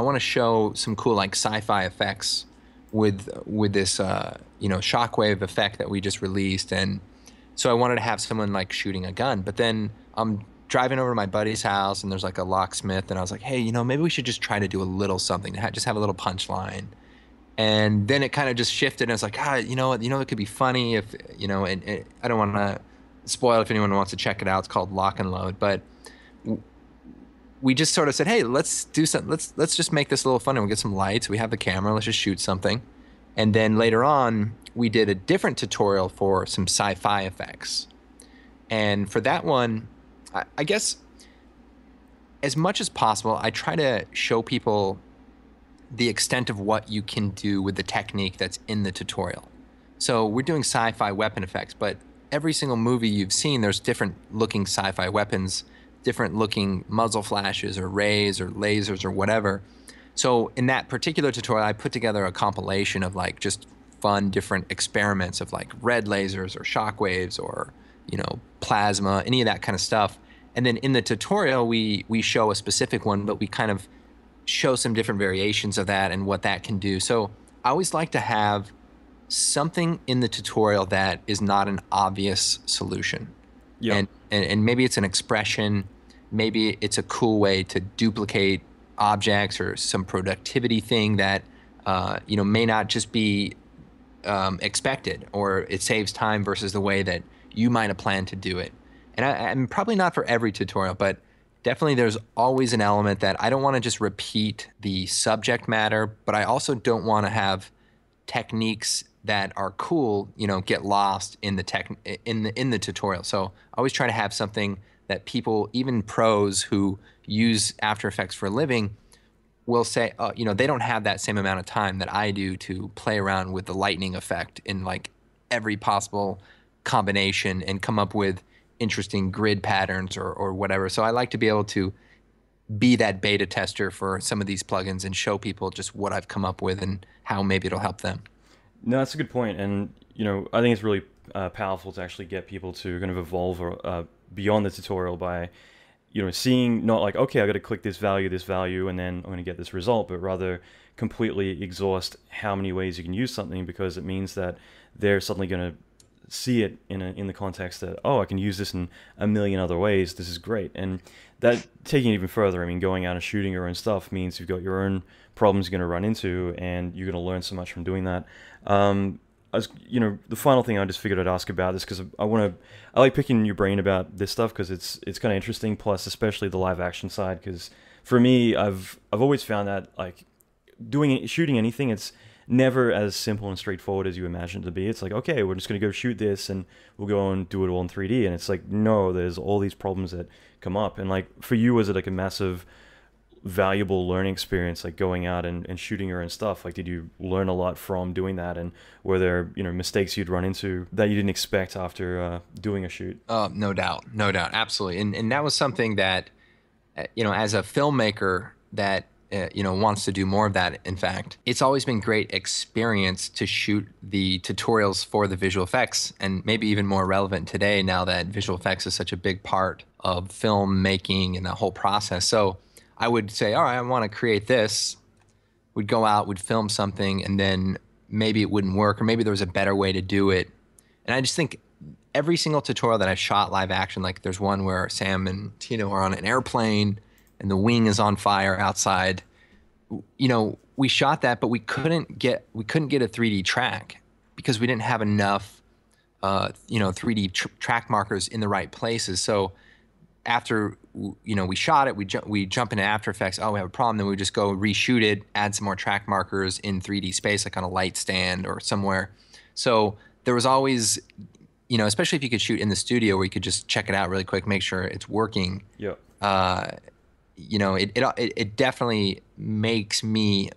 want to show some cool like sci-fi effects with this shockwave effect that we just released, and so I wanted to have someone like shooting a gun. But then I'm driving over to my buddy's house, and there's like a locksmith, and I was like, hey, maybe we should just try to do a little something, just have a little punchline. And then it kind of just shifted, and I was like, it could be funny if and I don't want to spoil if anyone wants to check it out. It's called Lock and Load, but we just sort of said, hey, let's do something. Let's just make this a little fun, and we'll get some lights. We have the camera. Let's just shoot something. And then later on, we did a different tutorial for some sci-fi effects. And for that one, I guess as much as possible, I try to show people the extent of what you can do with the technique that's in the tutorial. So we're doing sci-fi weapon effects, but every single movie you've seen, there's different looking sci-fi weapons, different looking muzzle flashes or rays or lasers or whatever. So in that particular tutorial, I put together a compilation of like just fun different experiments of like red lasers or shockwaves or plasma, any of that kind of stuff. And then in the tutorial, we show a specific one, but we kind of show some different variations of that and what that can do. So I always like to have something in the tutorial that is not an obvious solution. Yeah. And maybe it's an expression, maybe it's a cool way to duplicate objects or some productivity thing that may not just be expected, or it saves time versus the way that you might have planned to do it. And I'm probably not for every tutorial, but definitely there's always an element that I don't want to just repeat the subject matter, but I also don't want to have techniques that are cool, get lost in the tutorial. So I always try to have something that people, even pros who use AfterFX for a living, will say, they don't have that same amount of time that I do to play around with the lightning effect in like every possible combination and come up with interesting grid patterns or whatever. So I like to be able to be that beta tester for some of these plugins and show people just what I've come up with and how maybe it'll help them. No, that's a good point. And, I think it's really powerful to actually get people to kind of evolve or beyond the tutorial by, seeing not like, okay, I got to click this value, and then I'm going to get this result, but rather completely exhaust how many ways you can use something, because it means that they're suddenly going to see it in the context that, oh, I can use this in a million other ways. This is great. And that, taking it even further, I mean, going out and shooting your own stuff means you've got your own problems you're going to run into, and you're going to learn so much from doing that. the final thing I just figured I'd ask about this because I like picking your brain about this stuff because it's kind of interesting. Plus, especially the live action side, because for me, I've always found that like shooting anything, it's never as simple and straightforward as you imagine it to be. It's like, okay, we're just going to go shoot this and we'll go and do it all in 3D. And it's like, no, there's all these problems that come up. And like for you, was it like a massive valuable learning experience, like going out and shooting your own stuff? Like, did you learn a lot from doing that? And were there, mistakes you'd run into that you didn't expect after doing a shoot? No doubt. Absolutely. And that was something that, as a filmmaker that, wants to do more of that. In fact, it's always been great experience to shoot the tutorials for the visual effects, and maybe even more relevant today now that visual effects is such a big part of filmmaking and the whole process. So I would say, all right, I want to create this. We'd go out, we'd film something, and then maybe it wouldn't work, or maybe there was a better way to do it. And I just think every single tutorial that I shot live action, like there's one where Sam and Tino are on an airplane and the wing is on fire outside. We shot that, but we couldn't get a 3D track because we didn't have enough, 3D track markers in the right places. So after we shot it, we jump into AfterFX. Oh, we have a problem. Then we just go reshoot it, add some more track markers in 3D space, like on a light stand or somewhere. So there was always, especially if you could shoot in the studio where you could just check it out really quick, make sure it's working. Yeah. It definitely makes me,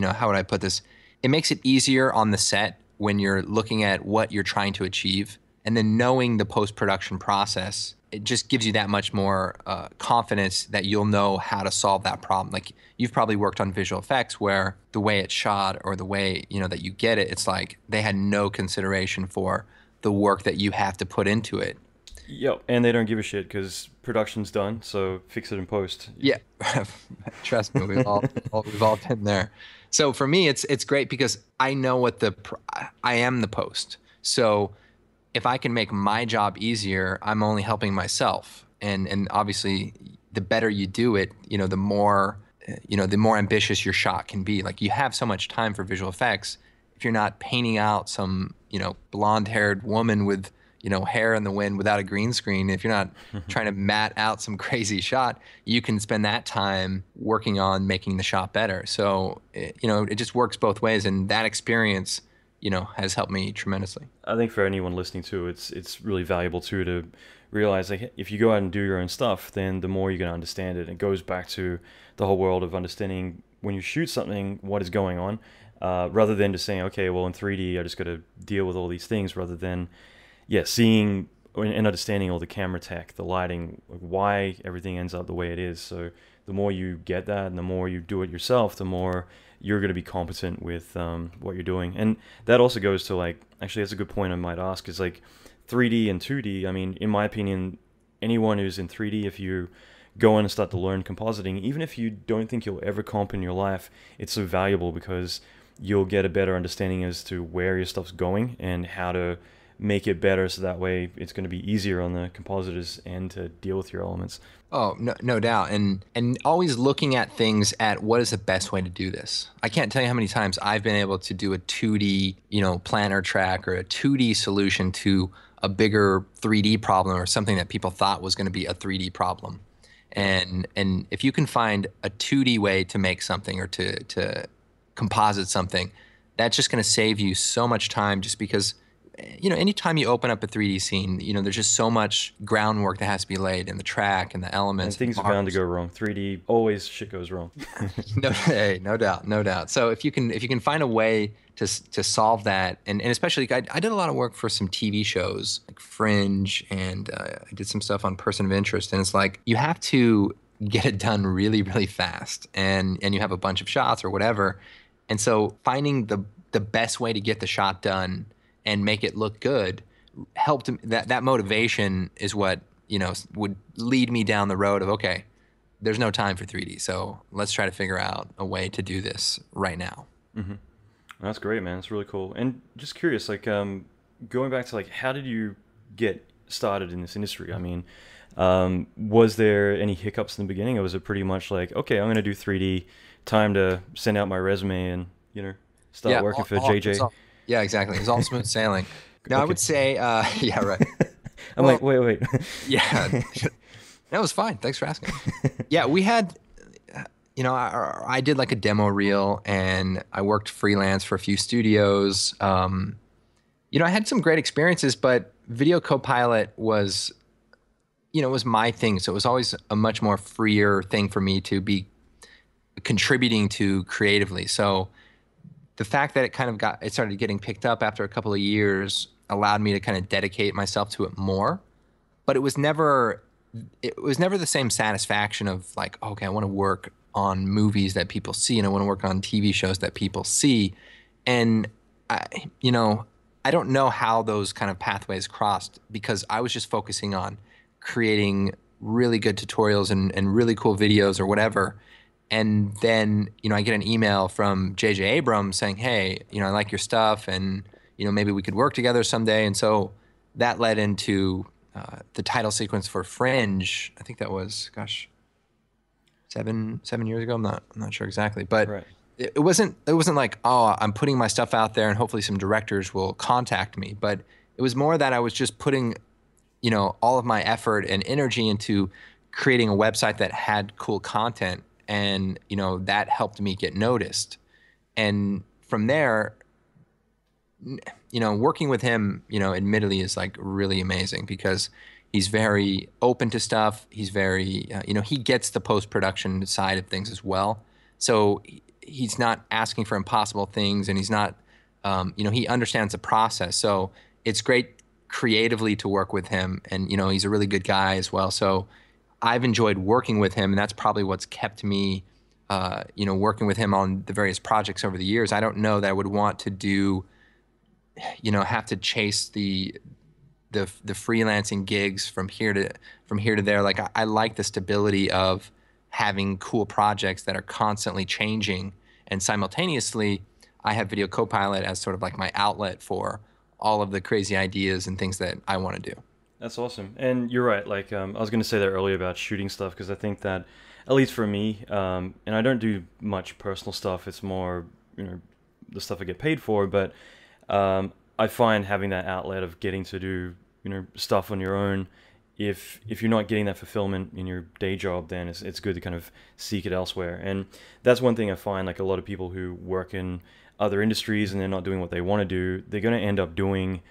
how would I put this? It makes it easier on the set when you're looking at what you're trying to achieve, and then knowing the post-production process. It just gives you that much more confidence that you'll know how to solve that problem. Like you've probably worked on visual effects where the way it's shot or the way that you get it, it's like they had no consideration for the work that you have to put into it. Yep, and they don't give a shit because production's done, so fix it in post. Yeah, trust me, we've all been there. So for me, it's great because I know I am the post. So if I can make my job easier, I'm only helping myself. And obviously, the better you do it, the more ambitious your shot can be. Like you have so much time for visual effects. If you're not painting out some, blonde-haired woman with hair in the wind without a green screen, if you're not trying to mat out some crazy shot, you can spend that time working on making the shot better. So, it just works both ways. And that experience, has helped me tremendously. I think for anyone listening to it, it's really valuable too to realize like if you go out and do your own stuff, then the more you're going to understand it. It goes back to the whole world of understanding when you shoot something, what is going on, rather than just saying, okay, well in 3D, I just got to deal with all these things, rather than seeing and understanding all the camera tech, the lighting, why everything ends up the way it is. So the more you get that and the more you do it yourself, the more you're going to be competent with what you're doing. And that also goes to actually that's a good point I might ask, is 3D and 2D. I mean, in my opinion, anyone who's in 3D, if you go in and start to learn compositing, even if you don't think you'll ever comp in your life, it's so valuable because you'll get a better understanding as to where your stuff's going and how to make it better, so that way it's going to be easier on the compositors and to deal with your elements. Oh, no doubt. And always looking at things at what is the best way to do this. I can't tell you how many times I've been able to do a 2D, planner track or a 2D solution to a bigger 3D problem or something that people thought was going to be a 3D problem. And if you can find a 2D way to make something or to composite something, that's just going to save you so much time, just because anytime you open up a 3D scene, there's just so much groundwork that has to be laid in the track and the elements. And things are bound to go wrong. 3D, always shit goes wrong. No doubt. So if you can find a way to solve that, and especially I did a lot of work for some TV shows like Fringe, and I did some stuff on Person of Interest, and it's like you have to get it done really, really fast, and you have a bunch of shots or whatever, and so finding the best way to get the shot done and make it look good helped. That motivation is what would lead me down the road of, okay, there's no time for 3D, so let's try to figure out a way to do this right now. Mm-hmm. That's great, man. It's really cool. And just curious, going back to how did you get started in this industry? I mean, was there any hiccups in the beginning, or was it pretty much okay, I'm going to do 3D, time to send out my resume and start working for JJ? Yeah, exactly. It was all smooth sailing. No, I would say, yeah, right. I'm Well, like, wait. yeah, that was fine. Thanks for asking. Yeah, we had, I did like a demo reel, and I worked freelance for a few studios. I had some great experiences, but Video Copilot was, was my thing. So it was always a much more freer thing for me to be contributing to creatively. So the fact that it started getting picked up after a couple of years allowed me to kind of dedicate myself to it more. But it was never the same satisfaction of like, okay, I want to work on movies that people see, and I want to work on TV shows that people see. And I don't know how those kind of pathways crossed, because I was just focusing on creating really good tutorials and really cool videos or whatever. And then, I get an email from JJ Abrams saying, hey, I like your stuff, and, maybe we could work together someday. And so that led into the title sequence for Fringe. I think that was, 7 years ago. I'm not sure exactly, but Right. it wasn't like, oh, I'm putting my stuff out there and hopefully some directors will contact me. But it was more that I was just putting, all of my effort and energy into creating a website that had cool content. And, that helped me get noticed. And from there, working with him, admittedly is like really amazing, because he's very open to stuff. He's very, he gets the post-production side of things as well. So he's not asking for impossible things, and he's not, he understands the process. So it's great creatively to work with him. And, he's a really good guy as well. So I've enjoyed working with him, and that's probably what's kept me, working with him on the various projects over the years. I don't know that I would want to do, have to chase the freelancing gigs from here to there. Like I like the stability of having cool projects that are constantly changing, and simultaneously I have Video Copilot as sort of like my outlet for all of the crazy ideas and things that I want to do. That's awesome. And you're right. Like, I was going to say that earlier about shooting stuff, because I think that, at least for me, and I don't do much personal stuff. It's more, the stuff I get paid for. But I find having that outlet of getting to do, stuff on your own, if you're not getting that fulfillment in your day job, then it's good to kind of seek it elsewhere. And that's one thing I find, like a lot of people who work in other industries and they're not doing what they want to do, they're going to end up doing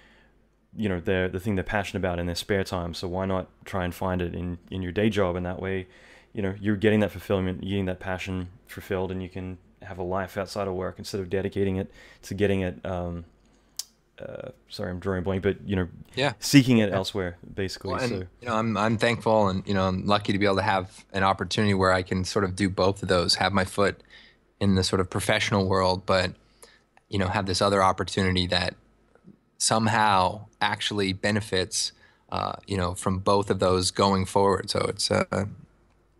the thing they're passionate about in their spare time. So why not try and find it in your day job? And that way, you're getting that fulfillment, you're getting that passion fulfilled, and you can have a life outside of work instead of dedicating it to getting it. Sorry, I'm drawing a blank, but seeking it elsewhere, basically. Well, and, I'm thankful, and I'm lucky to be able to have an opportunity where I can sort of do both of those, have my foot in the sort of professional world, but have this other opportunity that somehow actually benefits, from both of those going forward. So it's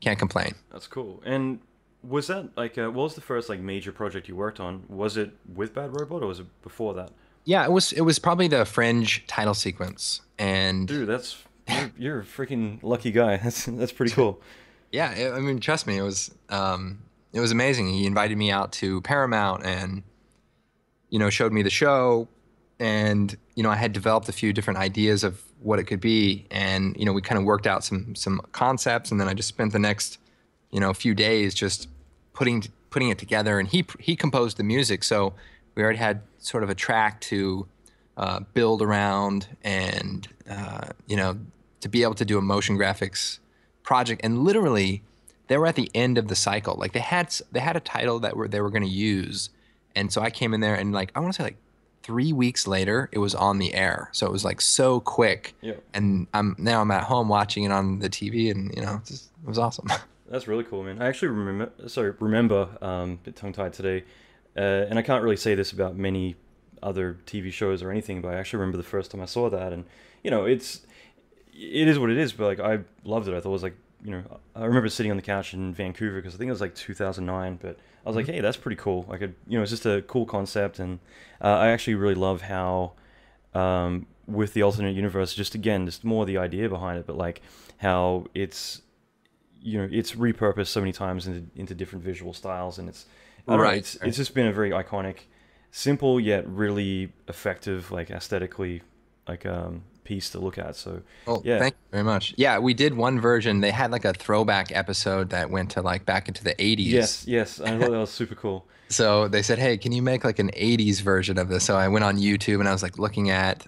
can't complain. That's cool. And was that like what was the first like major project you worked on? Was it with Bad Robot, or was it before that? Yeah, it was probably the Fringe title sequence. And dude, you're a freaking lucky guy. That's pretty cool. Yeah, I mean, trust me, it was amazing. He invited me out to Paramount and showed me the show, and I had developed a few different ideas of what it could be, and we kind of worked out some concepts, and then I just spent the next few days just putting it together, and he composed the music, so we already had sort of a track to build around, and to be able to do a motion graphics project. And literally they were at the end of the cycle. Like they had a title that they were going to use, and so I came in there, and like I want to say like 3 weeks later it was on the air. So it was like so quick. Yeah. And I'm at home watching it on the TV, and it was awesome. That's really cool, man. I actually remember a bit tongue-tied today, and I can't really say this about many other TV shows or anything, but I actually remember the first time I saw that, and it is what it is, but like I loved it. I thought it was like, I remember sitting on the couch in Vancouver, because I think it was like 2009, but I was like, hey, that's pretty cool. Like, it's just a cool concept, and I actually really love how, with the alternate universe, just more the idea behind it, but like how it's repurposed so many times into different visual styles, and it's just been a very iconic simple yet really effective, like aesthetically, like piece to look at. So Well, yeah. thank you very much. Yeah, we did one version. They had like a throwback episode that went to like back into the 80s. Yes, I thought that was super cool. So they said, hey, can you make like an 80s version of this? So I went on YouTube and I was like looking at,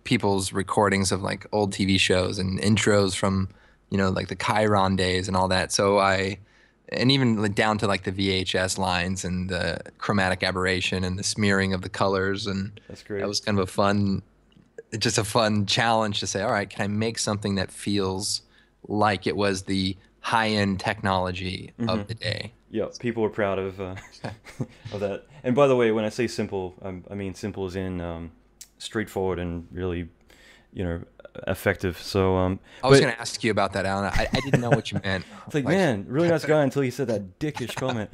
people's recordings of like old TV shows and intros from, like the Chiron days and all that. And even like down to like the VHS lines and the chromatic aberration and the smearing of the colors. And That's great. that was kind of just a fun challenge to say, all right, can I make something that feels like it was the high-end technology of the day? Yeah, people were proud of of that. And by the way, when I say simple, I mean simple as in straightforward and really, effective. So I was going to ask you about that, Allan. I didn't know what you meant. It's like, man, really nice guy until he said that dickish comment.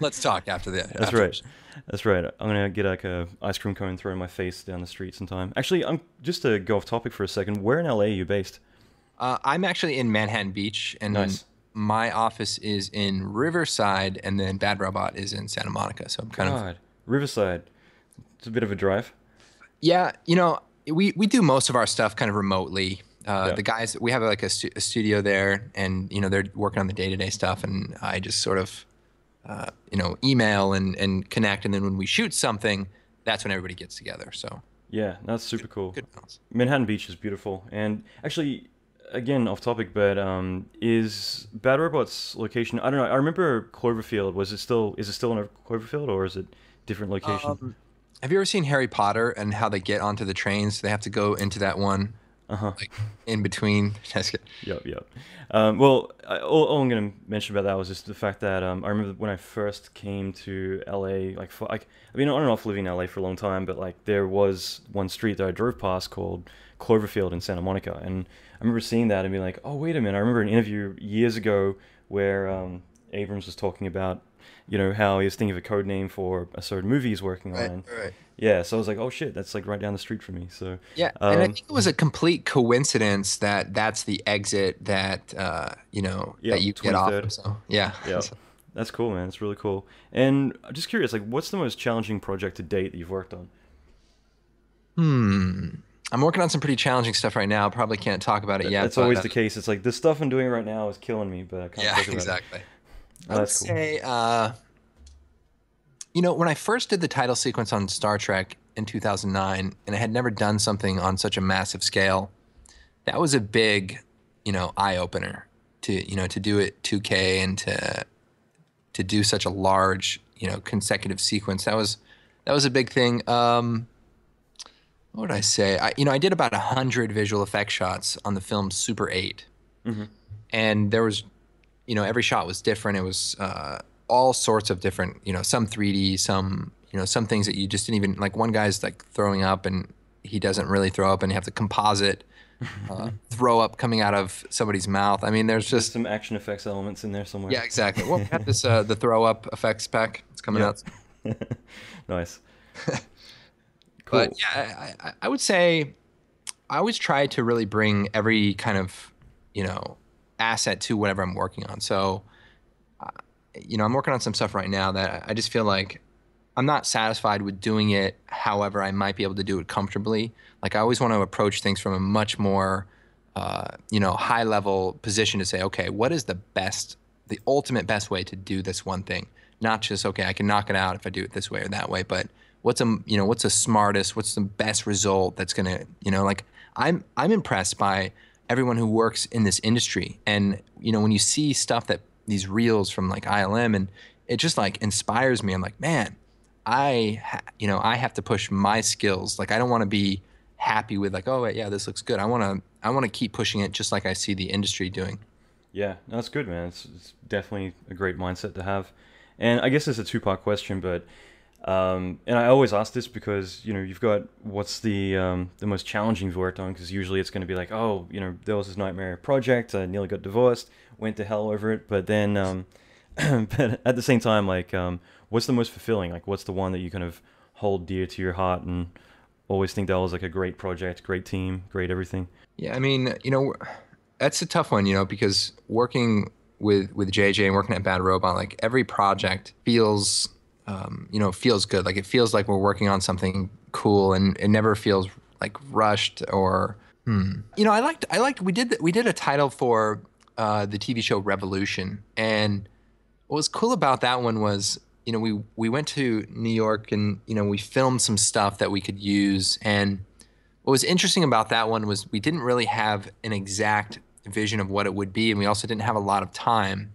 Let's talk after the. That's right. That's right. I'm gonna get like a ice cream cone thrown in my face down the street sometime. Actually, I'm just to go off topic for a second. Where in LA are you based? I'm actually in Manhattan Beach, and Nice. my office is in Riverside, and then Bad Robot is in Santa Monica. So I'm kind of. God, Riverside. It's a bit of a drive. Yeah, we do most of our stuff kind of remotely. Yeah. The guys, we have like a studio there, and they're working on the day-to-day stuff, and I just sort of, email and connect, and then when we shoot something, that's when everybody gets together. So Yeah, that's super cool. good balance. Manhattan Beach is beautiful, and actually, again off topic, but is Bad Robot's location? I don't know. I remember Cloverfield. Is it still in a Cloverfield, or is it different location? Have you ever seen Harry Potter and how they get onto the trains? They have to go into that one, like in between. Yep. Well, all I'm going to mention about that was just the fact that I remember when I first came to LA, I've been on and off living in LA for a long time, but like there was one street that I drove past called Cloverfield in Santa Monica, and I remember seeing that and being like, oh, wait a minute. I remember an interview years ago where Abrams was talking about, how he was thinking of a code name for a certain movie he's working on. Right. Yeah, so I was like, oh shit, that's like right down the street from me. So Yeah, and I think it was a complete coincidence that that's the exit that that you get off. 23rd. So yeah, That's cool, man. It's really cool. And I'm just curious, like, what's the most challenging project to date that you've worked on? I'm working on some pretty challenging stuff right now. Probably can't talk about it yet. That's always the case. It's like, the stuff I'm doing right now is killing me, but I can't talk about exactly. it. I would say, when I first did the title sequence on Star Trek in 2009, and I had never done something on such a massive scale, that was a big, eye opener to do it 2K and to do such a large, consecutive sequence. That was a big thing. What would I say? I did about 100 visual effects shots on the film Super 8, and there was, every shot was different. It was all sorts of different, some 3D, some, some things that you just didn't even, like one guy's like throwing up and he doesn't really throw up, and you have the composite throw up coming out of somebody's mouth. I mean, there's just some action effects elements in there somewhere. Yeah, exactly. Well, we have this the throw up effects pack. It's coming out. Nice. Cool. But yeah, I would say I always try to really bring every kind of, asset to whatever I'm working on. So, I'm working on some stuff right now that I just feel like I'm not satisfied with doing it however I might be able to do it comfortably. Like I always want to approach things from a much more, high level position to say, okay, what is the ultimate best way to do this one thing? Not just, okay, I can knock it out if I do it this way or that way, but what's the smartest, what's the best result that's going to, like I'm impressed by everyone who works in this industry. And, when you see stuff these reels from like ILM, and it just like inspires me. I'm like, man, I have to push my skills. Like, I don't want to be happy with like, oh wait, yeah, this looks good. I want to keep pushing it just like I see the industry doing. Yeah, no, that's good, man. It's definitely a great mindset to have. And I guess it's a two-part question, but and I always ask this because, you've got what's the most challenging you've worked on, because usually it's going to be like, oh, there was this nightmare project, I nearly got divorced, went to hell over it, but then, but at the same time, like, what's the most fulfilling? Like, what's the one that you kind of hold dear to your heart and always think that was like a great project, great team, great everything? Yeah, I mean, that's a tough one, because working with JJ and working at Bad Robot, like every project feels feels good. Like it feels like we're working on something cool, and it never feels like rushed or. I liked. We did a title for the TV show Revolution, and what was cool about that one was, we went to New York and, we filmed some stuff that we could use. And what was interesting about that one was we didn't really have an exact vision of what it would be. And we also didn't have a lot of time.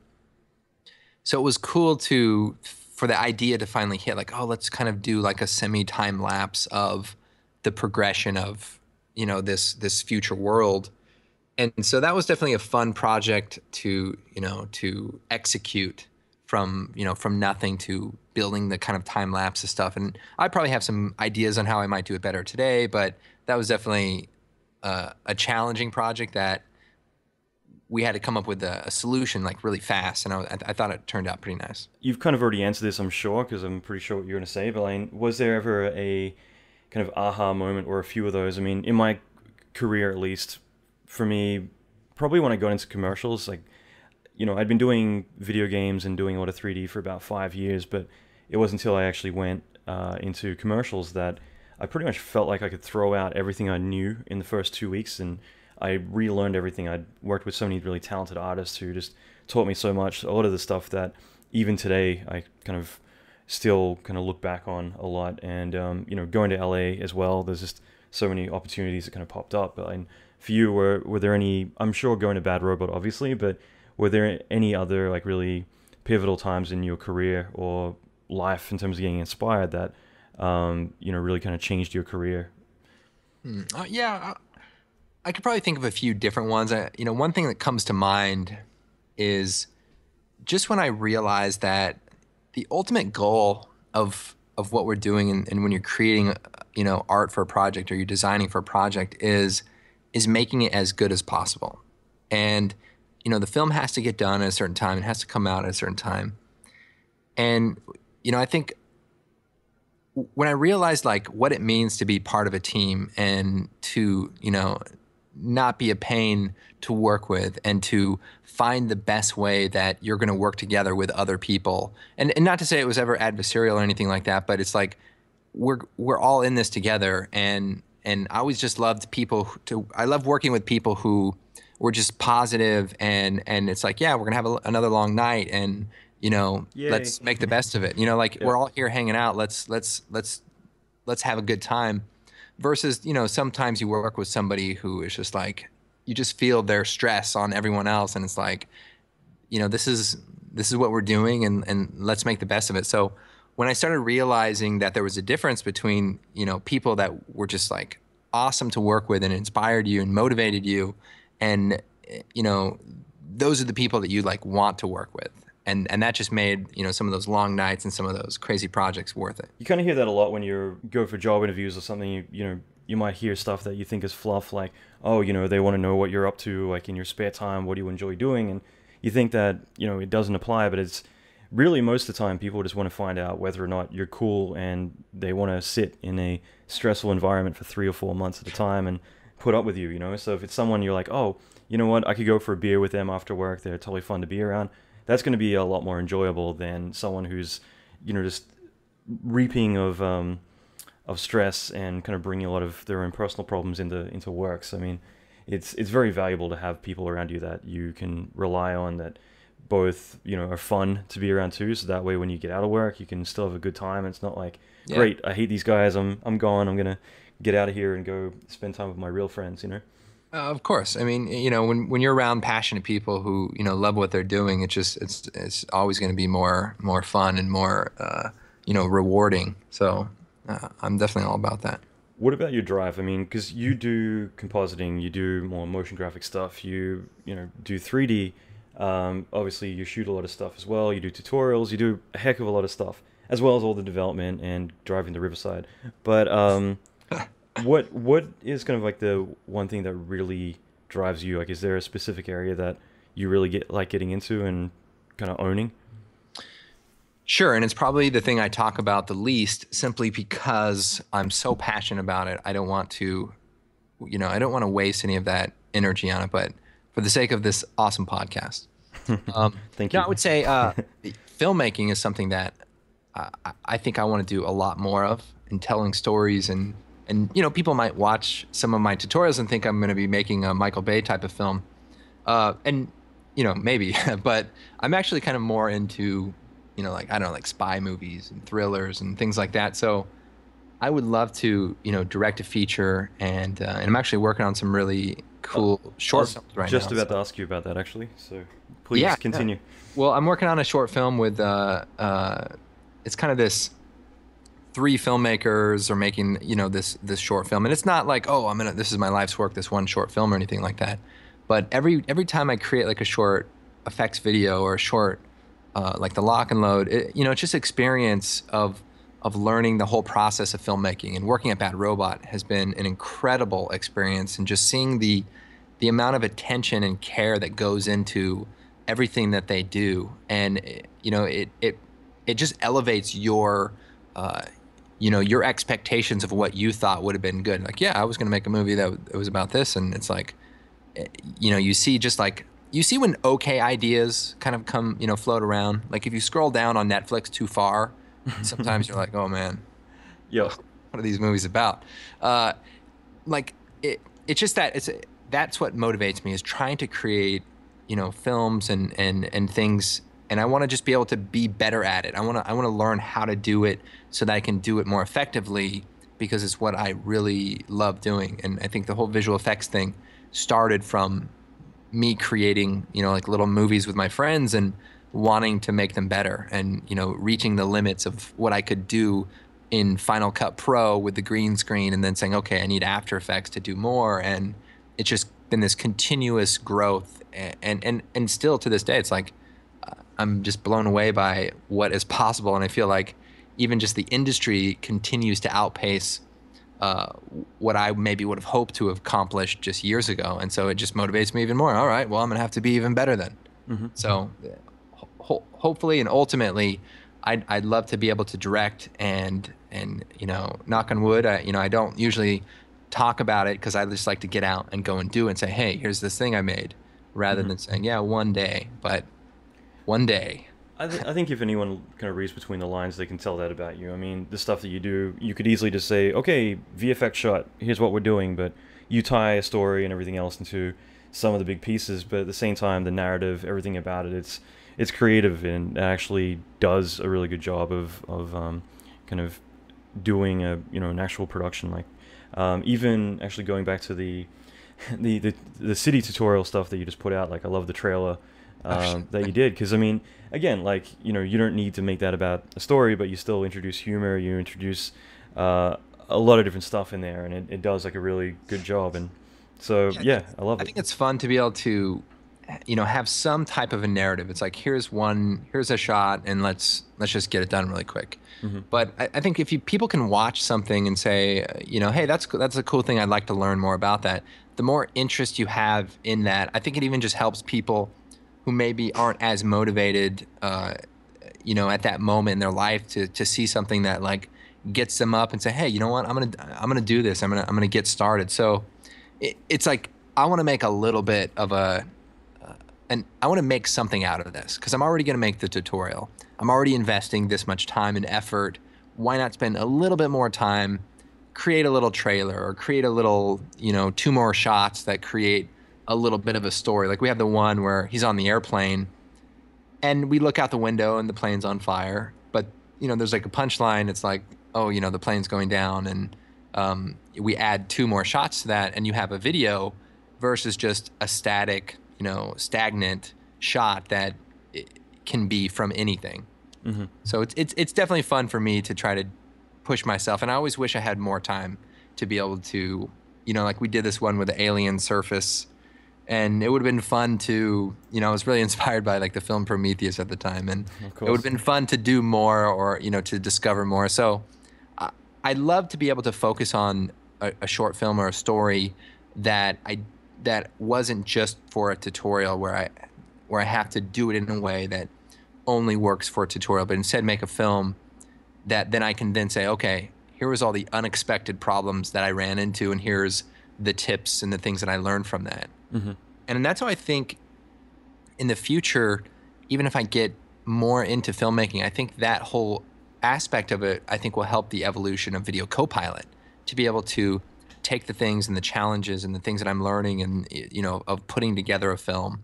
So it was cool for the idea to finally hit, like, oh, let's kind of do like a semi-time lapse of the progression of, this future world. And so that was definitely a fun project to execute from nothing to building the kind of time lapse of stuff. And I probably have some ideas on how I might do it better today, but that was definitely a challenging project that we had to come up with a solution like really fast. And I thought it turned out pretty nice. You've kind of already answered this, I'm sure, because I'm pretty sure what you're going to say, but was there ever a kind of aha moment or a few of those? I mean, in my career, at least, for me, probably when I got into commercials, like, I'd been doing video games and doing a lot of 3D for about 5 years, but it wasn't until I actually went into commercials that I pretty much felt like I could throw out everything I knew in the first 2 weeks, and I relearned everything. I'd worked with so many really talented artists who just taught me so much, a lot of the stuff that even today I kind of still kind of look back on a lot. And, going to LA as well, there's just so many opportunities that kind of popped up. But for you, were there any, I'm sure going to Bad Robot, obviously, but were there any other like really pivotal times in your career or life in terms of getting inspired that, really kind of changed your career? Yeah, I could probably think of a few different ones. One thing that comes to mind is just when I realized that the ultimate goal of what we're doing and when you're creating, art for a project or you're designing for a project is making it as good as possible. And the film has to get done at a certain time. It has to come out at a certain time. And, I think when I realized like what it means to be part of a team and to, not be a pain to work with and to find the best way that you're going to work together with other people. And not to say it was ever adversarial or anything like that, but it's like we're all in this together. And I always just loved I love working with people who were just positive and it's like, yeah, we're gonna have another long night and Yay. Let's make the best of it. We're all here hanging out. Let's have a good time. Versus, sometimes you work with somebody who is just like, you just feel their stress on everyone else, and it's like, this is what we're doing, and let's make the best of it. So when I started realizing that there was a difference between people that were just like awesome to work with and inspired you and motivated you, and those are the people that you like want to work with. And that just made, some of those long nights and some of those crazy projects worth it. You kind of hear that a lot when you go for job interviews or something. You might hear stuff that you think is fluff, like, oh, they want to know what you're up to, like in your spare time, what do you enjoy doing? And you think that, it doesn't apply, but it's really most of the time people just want to find out whether or not you're cool, and they want to sit in a stressful environment for 3 or 4 months at a time and put up with you, So if it's someone you're like, oh, you know what, I could go for a beer with them after work, they're totally fun to be around, that's going to be a lot more enjoyable than someone who's, just reaping of stress and kind of bringing a lot of their own personal problems into work. So, I mean, it's very valuable to have people around you that you can rely on, that both, are fun to be around too. So that way, when you get out of work, you can still have a good time. It's not like, great, I hate these guys, I'm gone, I'm going to get out of here and go spend time with my real friends, Of course. I mean, when you're around passionate people who, love what they're doing, it's always going to be more fun and more, rewarding. So I'm definitely all about that. What about your drive? I mean, because you do compositing, you do more motion graphic stuff, you do 3D. Obviously, you shoot a lot of stuff as well. You do tutorials. You do a heck of a lot of stuff, as well as all the development and driving to Riverside. But what is kind of like the one thing that really drives you? Like, is there a specific area that you really getting into and kind of owning? Sure, and it's probably the thing I talk about the least, simply because I'm so passionate about it. I don't want to, waste any of that energy on it. But for the sake of this awesome podcast, thank you. I would say filmmaking is something that I think I want to do a lot more of, and telling stories. And people might watch some of my tutorials and think I'm going to be making a Michael Bay type of film. And maybe, but I'm actually kind of more into, like, I don't know, like spy movies and thrillers and things like that. So I would love to, direct a feature, and I'm actually working on some really cool short films right now. Just about to ask you about that, actually. So please continue. Yeah. Well, I'm working on a short film with, it's kind of this 3 filmmakers are making, this short film, and it's not like, oh, this is my life's work, this one short film or anything like that. But every time I create like a short effects video or a short, like the lock and load, it's just experience of learning the whole process of filmmaking. And working at Bad Robot has been an incredible experience, and just seeing the amount of attention and care that goes into everything that they do. And it just elevates your your expectations of what you thought would have been good. Like, yeah, I was going to make a movie that was about this, and it's like, you see when okay ideas kind of come, float around. Like if you scroll down on Netflix too far, sometimes you're like, oh man, what are these movies about? It's just that's what motivates me, is trying to create, films and things. And I want to just be able to be better at it. I want to learn how to do it so that I can do it more effectively, because it's what I really love doing. And I think the whole visual effects thing started from me creating, like little movies with my friends and wanting to make them better, and, reaching the limits of what I could do in Final Cut Pro with the green screen, and then saying, okay, I need AfterFX to do more. And it's just been this continuous growth. And still to this day, it's like, I'm just blown away by what is possible. And I feel like even just the industry continues to outpace what I maybe would have hoped to have accomplished just years ago. And so it just motivates me even more. All right, well, I'm gonna have to be even better then. Mm-hmm. So hopefully and ultimately, I'd love to be able to direct, and knock on wood, I don't usually talk about it, because I just like to get out and go and do it and say, hey, here's this thing I made, rather than saying, yeah, one day. But one day. I think if anyone kind of reads between the lines, they can tell that about you. I mean, the stuff that you do, you could easily just say, okay, VFX shot, here's what we're doing, but you tie a story and everything else into some of the big pieces. But at the same time, the narrative, everything about it, it's creative, and actually does a really good job of kind of doing an actual production. Like even actually going back to the city tutorial stuff that you just put out. Like, I love the trailer that you did, because I mean, again, like, you don't need to make that about a story, but you still introduce humor, you introduce a lot of different stuff in there, and it does like a really good job. And so I love it. I think it's fun to be able to have some type of a narrative. It's like, here's a shot, and let's just get it done really quick. Mm-hmm. But I think if people can watch something and say, hey, that's a cool thing, I'd like to learn more about that, the more interest you have in that, I think it even just helps people who maybe aren't as motivated, at that moment in their life to see something that like gets them up and say, hey, you know what, I'm gonna do this. I'm gonna get started. So it's like, I want to make a little bit of and I want to make something out of this, because I'm already gonna make the tutorial. I'm already investing this much time and effort. Why not spend a little bit more time, create a little trailer, or create a little, 2 more shots that create a little bit of a story. Like, we have the one where he's on the airplane, and we look out the window and the plane's on fire. But, there's like a punchline. It's like, oh, the plane's going down. And we add 2 more shots to that, and you have a video versus just a static, stagnant shot that can be from anything. Mm-hmm. So it's definitely fun for me to try to push myself. And I always wish I had more time to be able to, like we did this one with the alien surface. And it would have been fun to, I was really inspired by like the film Prometheus at the time, and it would have been fun to do more, or, to discover more. So I'd love to be able to focus on a short film or a story that wasn't just for a tutorial where I have to do it in a way that only works for a tutorial, but instead make a film that then I can then say, okay, here was all the unexpected problems that I ran into, and here's the tips and the things that I learned from that. Mm-hmm. And that's how I think in the future, even if I get more into filmmaking, I think that whole aspect of it, I think, will help the evolution of Video Copilot, to be able to take the things and the challenges and the things that I'm learning and, of putting together a film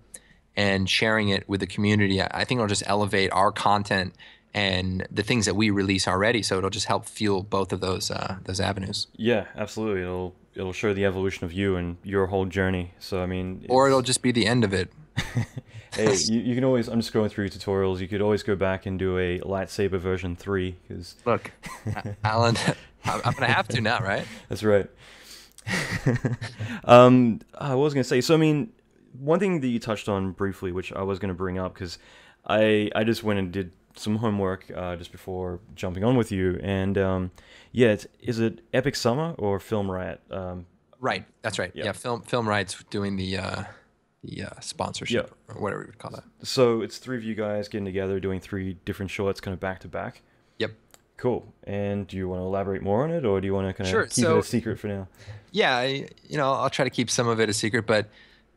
and sharing it with the community. I think it'll just elevate our content and the things that we release already. So it'll just help fuel both of those avenues. Yeah, absolutely. It'll show the evolution of you and your whole journey. So I mean, or it'll just be the end of it. Hey, you can always, I'm just going through tutorials, you could always go back and do a lightsaber version 3, because... Look, Allan, I'm going to have to now, right? That's right. I was going to say, so I mean, one thing that you touched on briefly, which I was going to bring up, because I just went and did some homework just before jumping on with you, and yeah, is it Epic Summer or Film Riot? Right, that's right. Yeah, Film Riot's doing the sponsorship, or whatever we would call that. So it's 3 of you guys getting together, doing 3 different shorts, kind of back to back. Yep. Cool. And do you want to elaborate more on it, or do you want to kind of keep it a secret for now? Yeah, I'll try to keep some of it a secret, but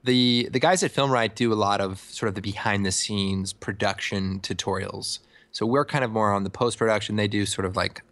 the guys at Film Riot do a lot of sort of the behind the scenes production tutorials. So we're kind of more on the post production. They do sort of like,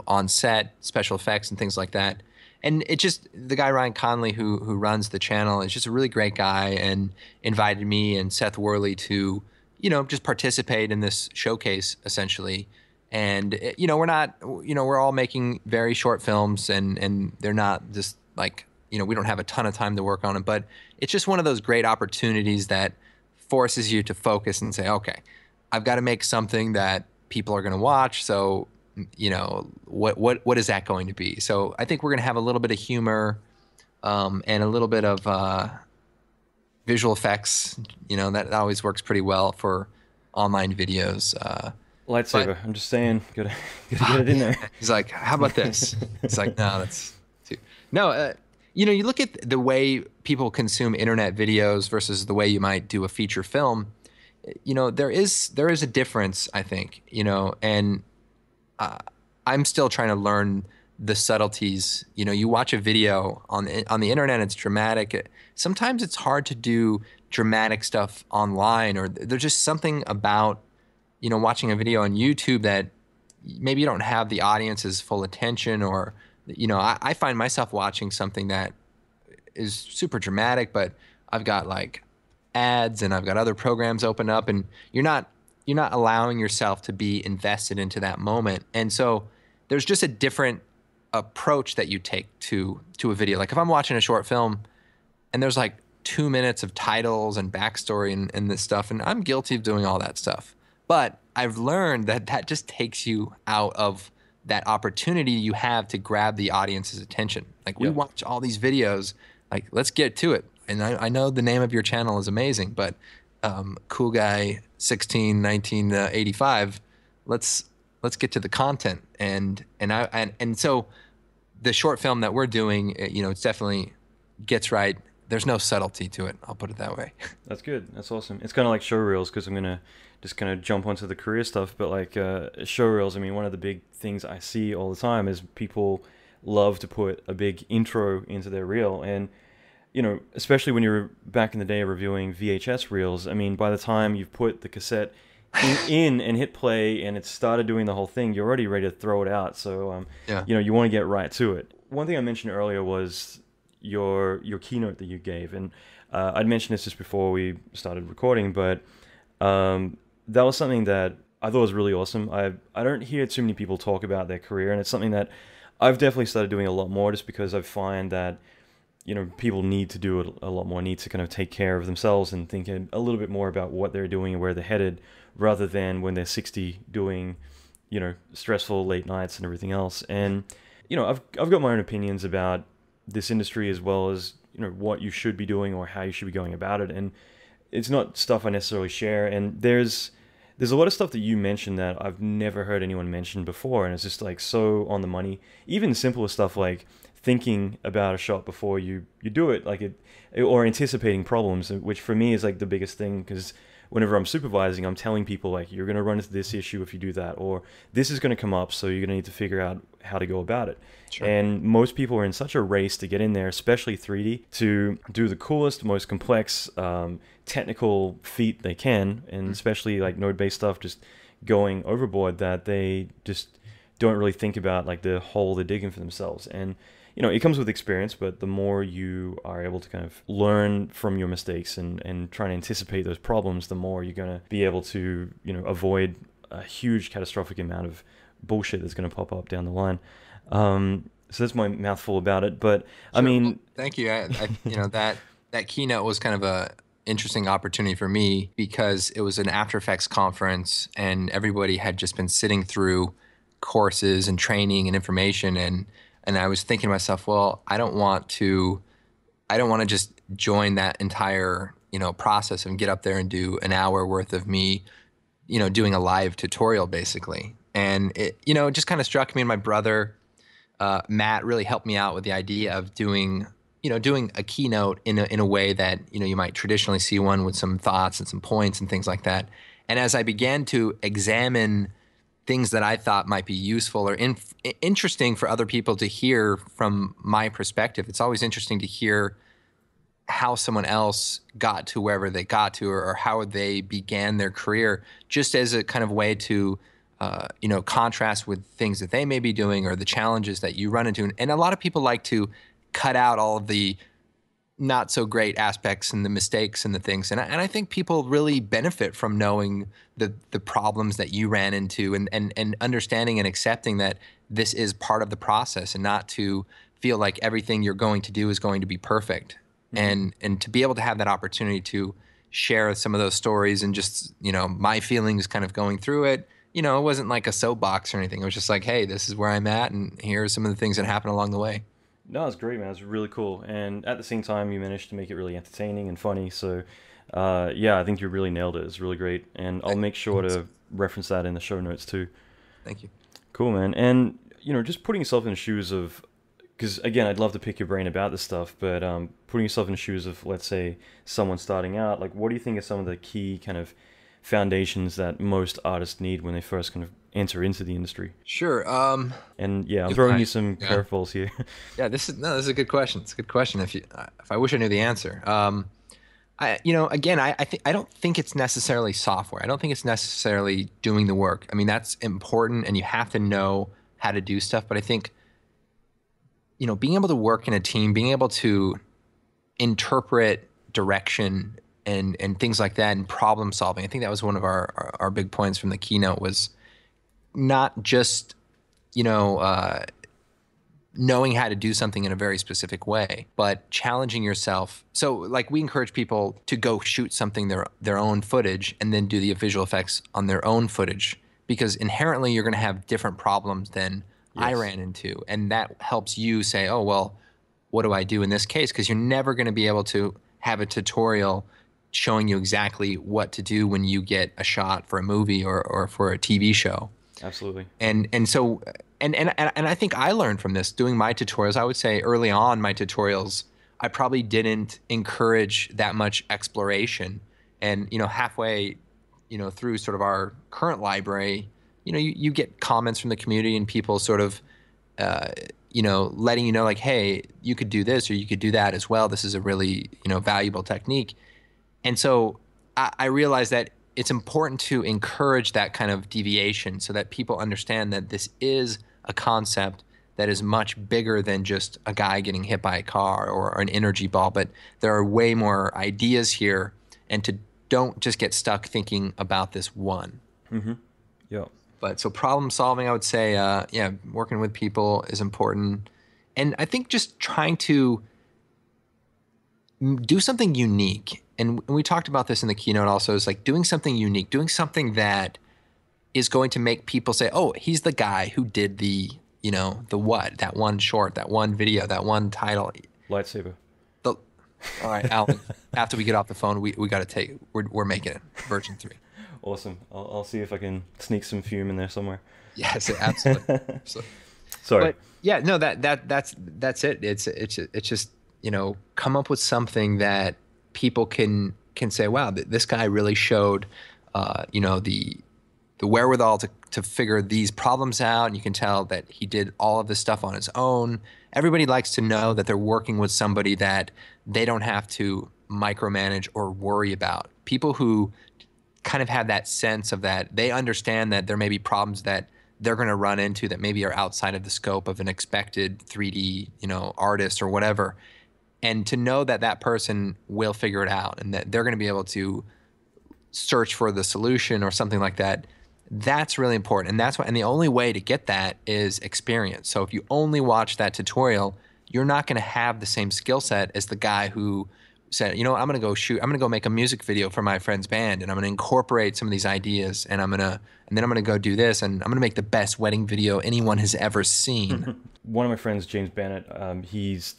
on set special effects and things like that. And it just, the guy Ryan Conley who runs the channel is just a really great guy, and invited me and Seth Worley to, just participate in this showcase essentially. And we're all making very short films, and they're not just like, we don't have a ton of time to work on them, but it's just one of those great opportunities that forces you to focus and say, okay, I've got to make something that people are going to watch. So, what is that going to be? So I think we're going to have a little bit of humor, and a little bit of visual effects. That always works pretty well for online videos. Lightsaber. I'm just saying, gotta get it in there. He's like, how about this? It's like, no, that's too. No, you look at the way people consume internet videos versus the way you might do a feature film. There is a difference, I think. And I'm still trying to learn the subtleties. You watch a video on the internet, it's dramatic. Sometimes it's hard to do dramatic stuff online, or there's just something about watching a video on YouTube that maybe you don't have the audience's full attention, or I find myself watching something that is super dramatic, but I've got like ads and I've got other programs open up, and you're not allowing yourself to be invested into that moment. And so there's just a different approach that you take to a video. Like if I'm watching a short film and there's like 2 minutes of titles and backstory and this stuff, and I'm guilty of doing all that stuff. But I've learned that just takes you out of that opportunity you have to grab the audience's attention. Like we watch all these videos, like let's get to it. And I know the name of your channel is amazing, but Cool Guy 1985, let's get to the content. And so the short film that we're doing, it's definitely gets right. There's no subtlety to it. I'll put it that way. That's good. That's awesome. It's kind of like show reels, because I'm going to just kind of jump onto the career stuff. But like show reels, I mean, one of the big things I see all the time is people love to put a big intro into their reel. And, especially when you're back in the day reviewing VHS reels, I mean, by the time you've put the cassette in and hit play and it's started doing the whole thing, you're already ready to throw it out. So, you want to get right to it. One thing I mentioned earlier was your keynote that you gave, and I'd mentioned this just before we started recording, but that was something that I thought was really awesome. I don't hear too many people talk about their career, and it's something that I've definitely started doing a lot more, just because I find that people need to do it a lot more, need to kind of take care of themselves and think a little bit more about what they're doing and where they're headed, rather than when they're 60 doing stressful late nights and everything else. And I've got my own opinions about this industry, as well as what you should be doing or how you should be going about it, and it's not stuff I necessarily share. And there's a lot of stuff that you mentioned that I've never heard anyone mention before, and it's just like so on the money. Even simpler stuff like thinking about a shot before you do it, like or anticipating problems, which for me is like the biggest thing, because whenever I'm supervising, I'm telling people like, you're going to run into this issue if you do that, or this is going to come up, so you're going to need to figure out how to go about it. Sure. And most people are in such a race to get in there, especially 3D, to do the coolest, most complex technical feat they can, and especially like node-based stuff, just going overboard that they just don't really think about like the hole they're digging for themselves. And it comes with experience, but the more you are able to kind of learn from your mistakes and try and anticipate those problems, the more you're going to be able to avoid a huge catastrophic amount of bullshit that's going to pop up down the line. So that's my mouthful about it. But I mean, well, thank you. That keynote was kind of a interesting opportunity for me because it was an AfterFX conference and everybody had just been sitting through courses and training and information, and I was thinking to myself, well, I don't want to just join that entire process and get up there and do an hour worth of me doing a live tutorial basically. And it just kind of struck me, and my brother Matt really helped me out with the idea of doing a keynote in a way that you might traditionally see one with some thoughts and some points and things like that. And as I began to examine things that I thought might be useful or interesting for other people to hear from my perspective, it's always interesting to hear how someone else got to wherever they got to, or how they began their career, just as a kind of way to contrast with things that they may be doing or the challenges that you run into. And a lot of people like to cut out all of the not so great aspects and the mistakes and the things. And I think people really benefit from knowing the problems that you ran into and understanding and accepting that this is part of the process, and not to feel like everything you're going to do is going to be perfect. Mm-hmm. And to be able to have that opportunity to share some of those stories and just, my feelings kind of going through it. It wasn't like a soapbox or anything. It was just like, hey, this is where I'm at, and here are some of the things that happened along the way. No, it's great, man. It's really cool. And at the same time, you managed to make it really entertaining and funny. So, I think you really nailed it. It's really great. And I'll make sure to reference that in the show notes too. Thank you. Cool, man. And, just putting yourself in the shoes of, because again, I'd love to pick your brain about this stuff, but putting yourself in the shoes of, let's say, someone starting out, like, what do you think are some of the key kind of foundations that most artists need when they first kind of enter into the industry? Sure. And yeah, I'm throwing you some curveballs here. Yeah, this is a good question. It's a good question. If I wish I knew the answer. I don't think it's necessarily software. I don't think it's necessarily doing the work. I mean, that's important, and you have to know how to do stuff. But I think, being able to work in a team, being able to interpret direction and things like that, and problem solving. I think that was one of our big points from the keynote, was not just, knowing how to do something in a very specific way, but challenging yourself. So like, we encourage people to go shoot something, their own footage, and then do the visual effects on their own footage, because inherently you're going to have different problems than I ran into. And that helps you say, oh, well, what do I do in this case? Because you're never going to be able to have a tutorial showing you exactly what to do when you get a shot for a movie or for a TV show. Absolutely. And so I think I learned from this doing my tutorials. I would say early on, my tutorials, I probably didn't encourage that much exploration. And halfway, through sort of our current library, you get comments from the community and people sort of letting you know, like, hey, you could do this or you could do that as well. This is a really valuable technique. And so I realized that it's important to encourage that kind of deviation so that people understand that this is a concept that is much bigger than just a guy getting hit by a car or an energy ball, but there are way more ideas here, and to don't just get stuck thinking about this one. Mm-hmm. Yeah. But so problem solving, I would say, working with people is important. And I think just trying to do something unique. And we talked about this in the keynote also, is like doing something unique, doing something that is going to make people say, oh, he's the guy who did the what, that one short, that one video, that one title. Lightsaber. All right, Allan, after we get off the phone, we got to we're making it version 3. Awesome. I'll see if I can sneak some fume in there somewhere. Yes, absolutely. Sorry. But yeah, no, that's it. It's just, come up with something that people can say, wow, this guy really showed, the wherewithal to figure these problems out. And you can tell that he did all of this stuff on his own. Everybody likes to know that they're working with somebody that they don't have to micromanage or worry about. People who kind of have that sense of that. They understand that there may be problems that they're going to run into that maybe are outside of the scope of an expected 3D, artist or whatever. And to know that that person will figure it out and that they're going to be able to search for the solution or something like that, that's really important. And that's why, and the only way to get that is experience. So if you only watch that tutorial, you're not going to have the same skill set as the guy who said, I'm going to go make a music video for my friend's band, and I'm going to incorporate some of these ideas, and then I'm going to go do this, and I'm going to make the best wedding video anyone has ever seen. One of my friends, James Bennett, he's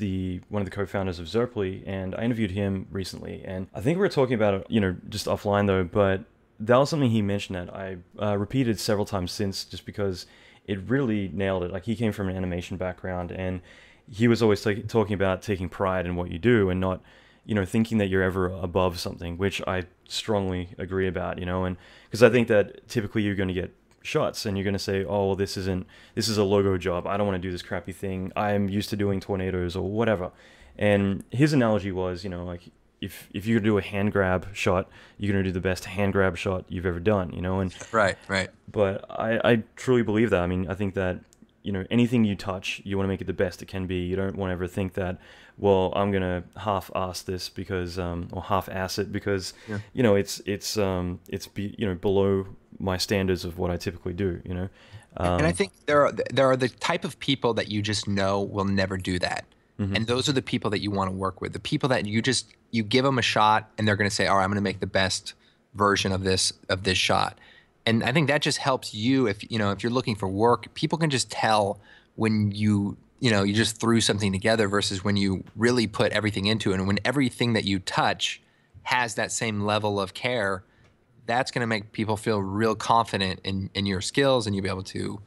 one of the co-founders of Zerply, and I interviewed him recently, and I think we were talking about it, just offline though, but that was something he mentioned that I repeated several times since, just because it really nailed it. Like, he came from an animation background, and he was always talking about taking pride in what you do and not, thinking that you're ever above something, which I strongly agree about, and because I think that typically you're going to get shots and you're going to say, oh, well, this is a logo job. I don't want to do this crappy thing. I'm used to doing tornadoes or whatever. And his analogy was, like, if you're going to do a hand grab shot, you're going to do the best hand grab shot you've ever done, and Right. But I truly believe that. I mean, I think that, anything you touch, you want to make it the best it can be. You don't want to ever think that, well, I'm going to half-ass this because, or half-ass it because, it's below my standards of what I typically do, And I think there are the type of people that you just know will never do that. Mm-hmm. And those are the people that you want to work with. The people that you give them a shot and they're going to say, all right, I'm going to make the best version of this shot. And I think that just helps you if you're looking for work, people can just tell when you just threw something together versus when you really put everything into it. And when everything that you touch has that same level of care, that's going to make people feel real confident in your skills, and you'll be able to,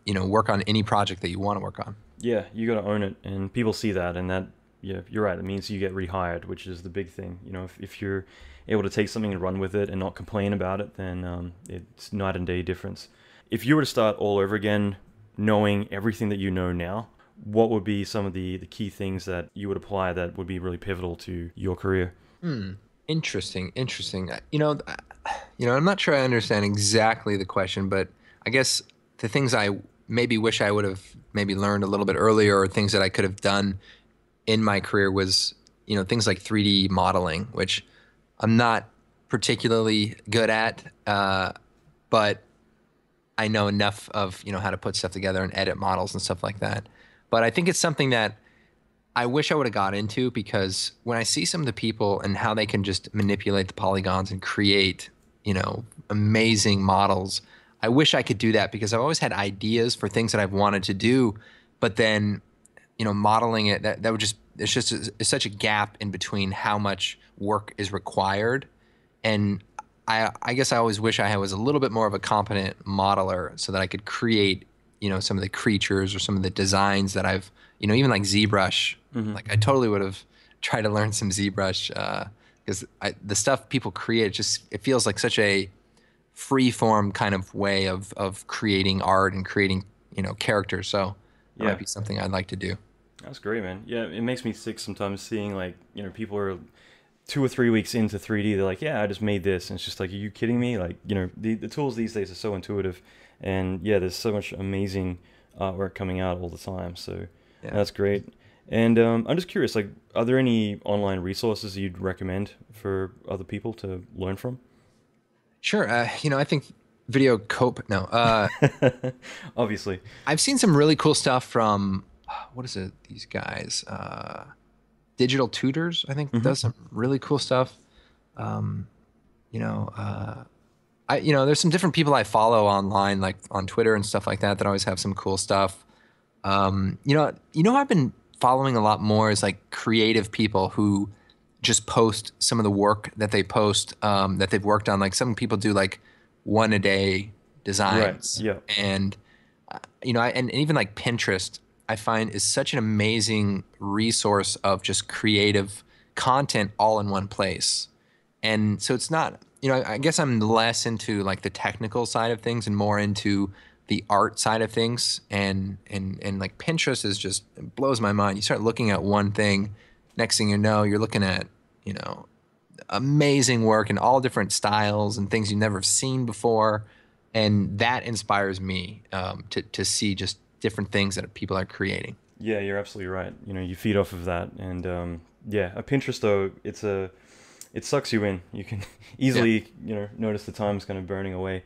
work on any project that you want to work on. Yeah, you got to own it, and people see that, and that, yeah, you're right. It means you get rehired, which is the big thing. If you're able to take something and run with it and not complain about it, then it's night and day difference. If you were to start all over again, knowing everything that you know now, what would be some of the key things that you would apply that would be really pivotal to your career? Interesting. I'm not sure I understand exactly the question, but I guess the things I maybe wish I would have maybe learned a little bit earlier, or things that I could have done in my career was, things like 3D modeling, which I'm not particularly good at, but I know enough of, how to put stuff together and edit models and stuff like that. But I think it's something that I wish I would have got into, because when I see some of the people and how they can just manipulate the polygons and create, amazing models, I wish I could do that, because I've always had ideas for things that I've wanted to do, but then, modeling it, that would just, it's such a gap in between how much work is required. And I guess I always wish I was a little bit more of a competent modeler, so that I could create, some of the creatures or some of the designs that I've, even like ZBrush. Mm-hmm. Like, I totally would have tried to learn some ZBrush, because the stuff people create, it feels like such a free form kind of way of creating art and creating, characters. So that might be something I'd like to do. That's great, man. Yeah, it makes me sick sometimes seeing, like, people are 2 or 3 weeks into 3D. They're like, yeah, I just made this. And it's just like, are you kidding me? Like, the tools these days are so intuitive. And yeah, there's so much amazing artwork coming out all the time. So yeah, that's great. And I'm just curious, like, are there any online resources you'd recommend for other people to learn from? Sure. I think video obviously. I've seen some really cool stuff from, what is it? These guys, Digital Tutors, I think, does some really cool stuff. There's some different people I follow online, like on Twitter and stuff like that always have some cool stuff. I've been following a lot more is like creative people who just post some of the work that they post, that they've worked on. Like, some people do like 1 a day designs. Right. Yeah. And, and even like Pinterest, I find is such an amazing resource of just creative content all in one place. And so it's not, I guess I'm less into like the technical side of things and more into the art side of things. And like Pinterest is just, it blows my mind. You start looking at one thing, next thing you know, you're looking at, amazing work in all different styles and things you've never seen before. And that inspires me to see just different things that people are creating. Yeah, you're absolutely right. You know, you feed off of that. And yeah, a Pinterest, though, it sucks you in. You can easily, notice the time's kind of burning away.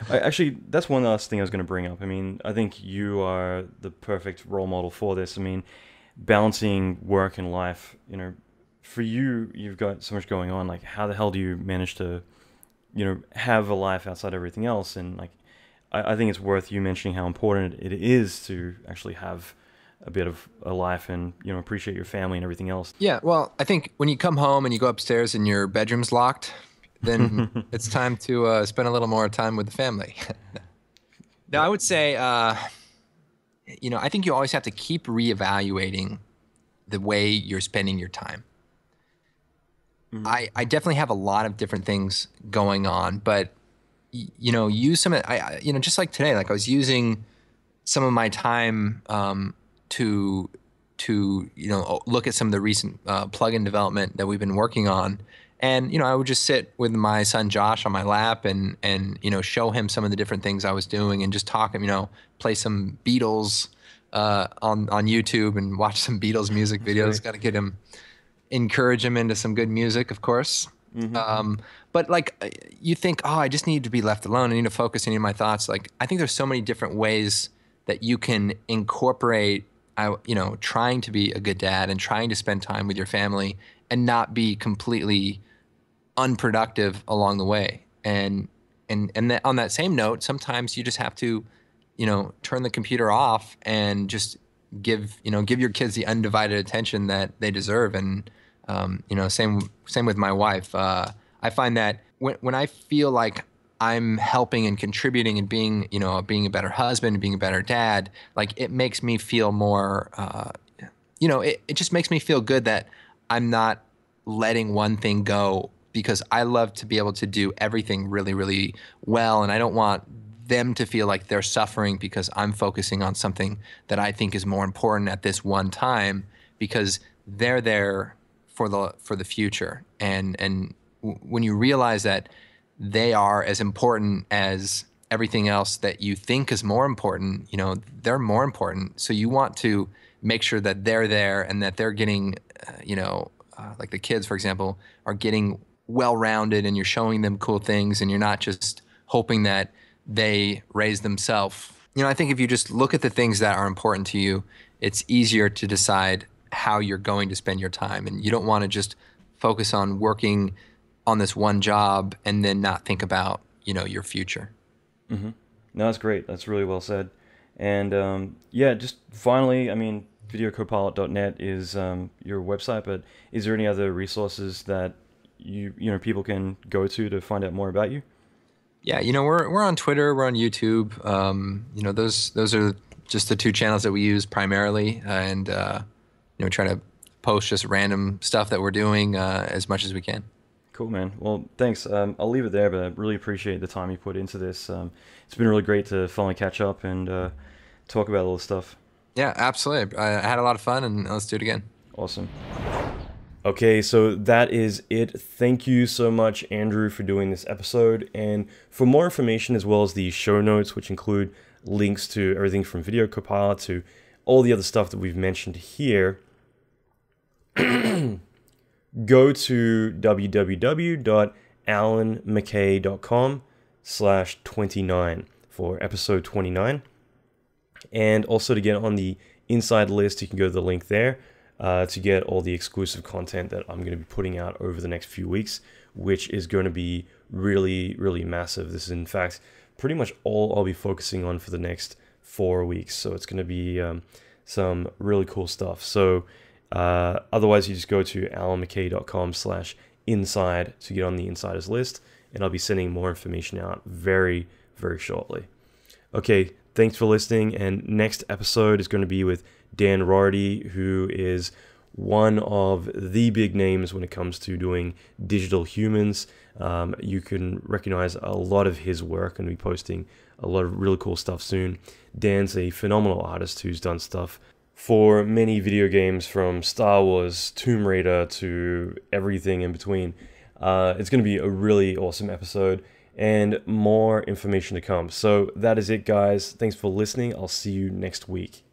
Actually, that's one last thing I was going to bring up. I mean, I think you are the perfect role model for this. I mean, balancing work and life, for you, you've got so much going on. Like, how the hell do you manage to, have a life outside everything else? And like, I think it's worth you mentioning how important it is to actually have a bit of a life and, appreciate your family and everything else. Yeah, well, I think when you come home and you go upstairs and your bedroom's locked, then it's time to spend a little more time with the family. Now, I would say, I think you always have to keep reevaluating the way you're spending your time. Mm-hmm. I definitely have a lot of different things going on, but use some. Just like today, like I was using some of my time to look at some of the recent plugin development that we've been working on. And, I would just sit with my son Josh on my lap and show him some of the different things I was doing and just talk him, play some Beatles on YouTube and watch some Beatles music videos. Got to encourage him into some good music, of course. Mm-hmm. But like you think, I just need to be left alone. I need to focus any of my thoughts. Like, I think there's so many different ways that you can incorporate, trying to be a good dad and trying to spend time with your family and not be completely unproductive along the way. And on that same note, sometimes you just have to, turn the computer off and just give your kids the undivided attention that they deserve. And, same with my wife. I find that when I feel like I'm helping and contributing and being a better husband, being a better dad, like it makes me feel more, it just makes me feel good that I'm not letting one thing go, because I love to be able to do everything really, really well. And I don't want them to feel like they're suffering because I'm focusing on something that I think is more important at this one time, because they're there for the future. And when you realize that they are as important as everything else that you think is more important, they're more important. So you want to make sure that they're there and that they're getting, like the kids, for example, are getting well-rounded, and you're showing them cool things, and you're not just hoping that they raise themselves. I think if you just look at the things that are important to you, it's easier to decide how you're going to spend your time. And you don't want to just focus on working on this one job and then not think about, your future. Mm-hmm. No, that's great. That's really well said. And just finally, I mean, videocopilot.net is your website, but is there any other resources that people can go to find out more about you? Yeah, we're on Twitter, we're on YouTube. Those are just the two channels that we use primarily, and try to post just random stuff that we're doing as much as we can. Cool, man. Well, thanks. I'll leave it there, but I really appreciate the time you put into this. It's been really great to finally catch up and talk about all this stuff. Yeah, absolutely. I had a lot of fun, and let's do it again. Awesome. Okay, so that is it. Thank you so much, Andrew, for doing this episode. And for more information, as well as the show notes, which include links to everything from Video Copilot to all the other stuff that we've mentioned here, go to www.allanmckay.com/29 for episode 29. And also to get on the inside list, you can go to the link there to get all the exclusive content that I'm going to be putting out over the next few weeks, which is going to be really, really massive. This is, in fact, pretty much all I'll be focusing on for the next 4 weeks. So it's going to be some really cool stuff. So otherwise, you just go to allanmckay.com/inside to get on the insiders list, and I'll be sending more information out very, very shortly. Okay, thanks for listening, and next episode is going to be with Dan Rardy, who is one of the big names when it comes to doing digital humans. You can recognize a lot of his work, and be posting a lot of really cool stuff soon. Dan's a phenomenal artist who's done stuff for many video games, from Star Wars, Tomb Raider to everything in between. It's going to be a really awesome episode and more information to come. So that is it, guys. Thanks for listening. I'll see you next week.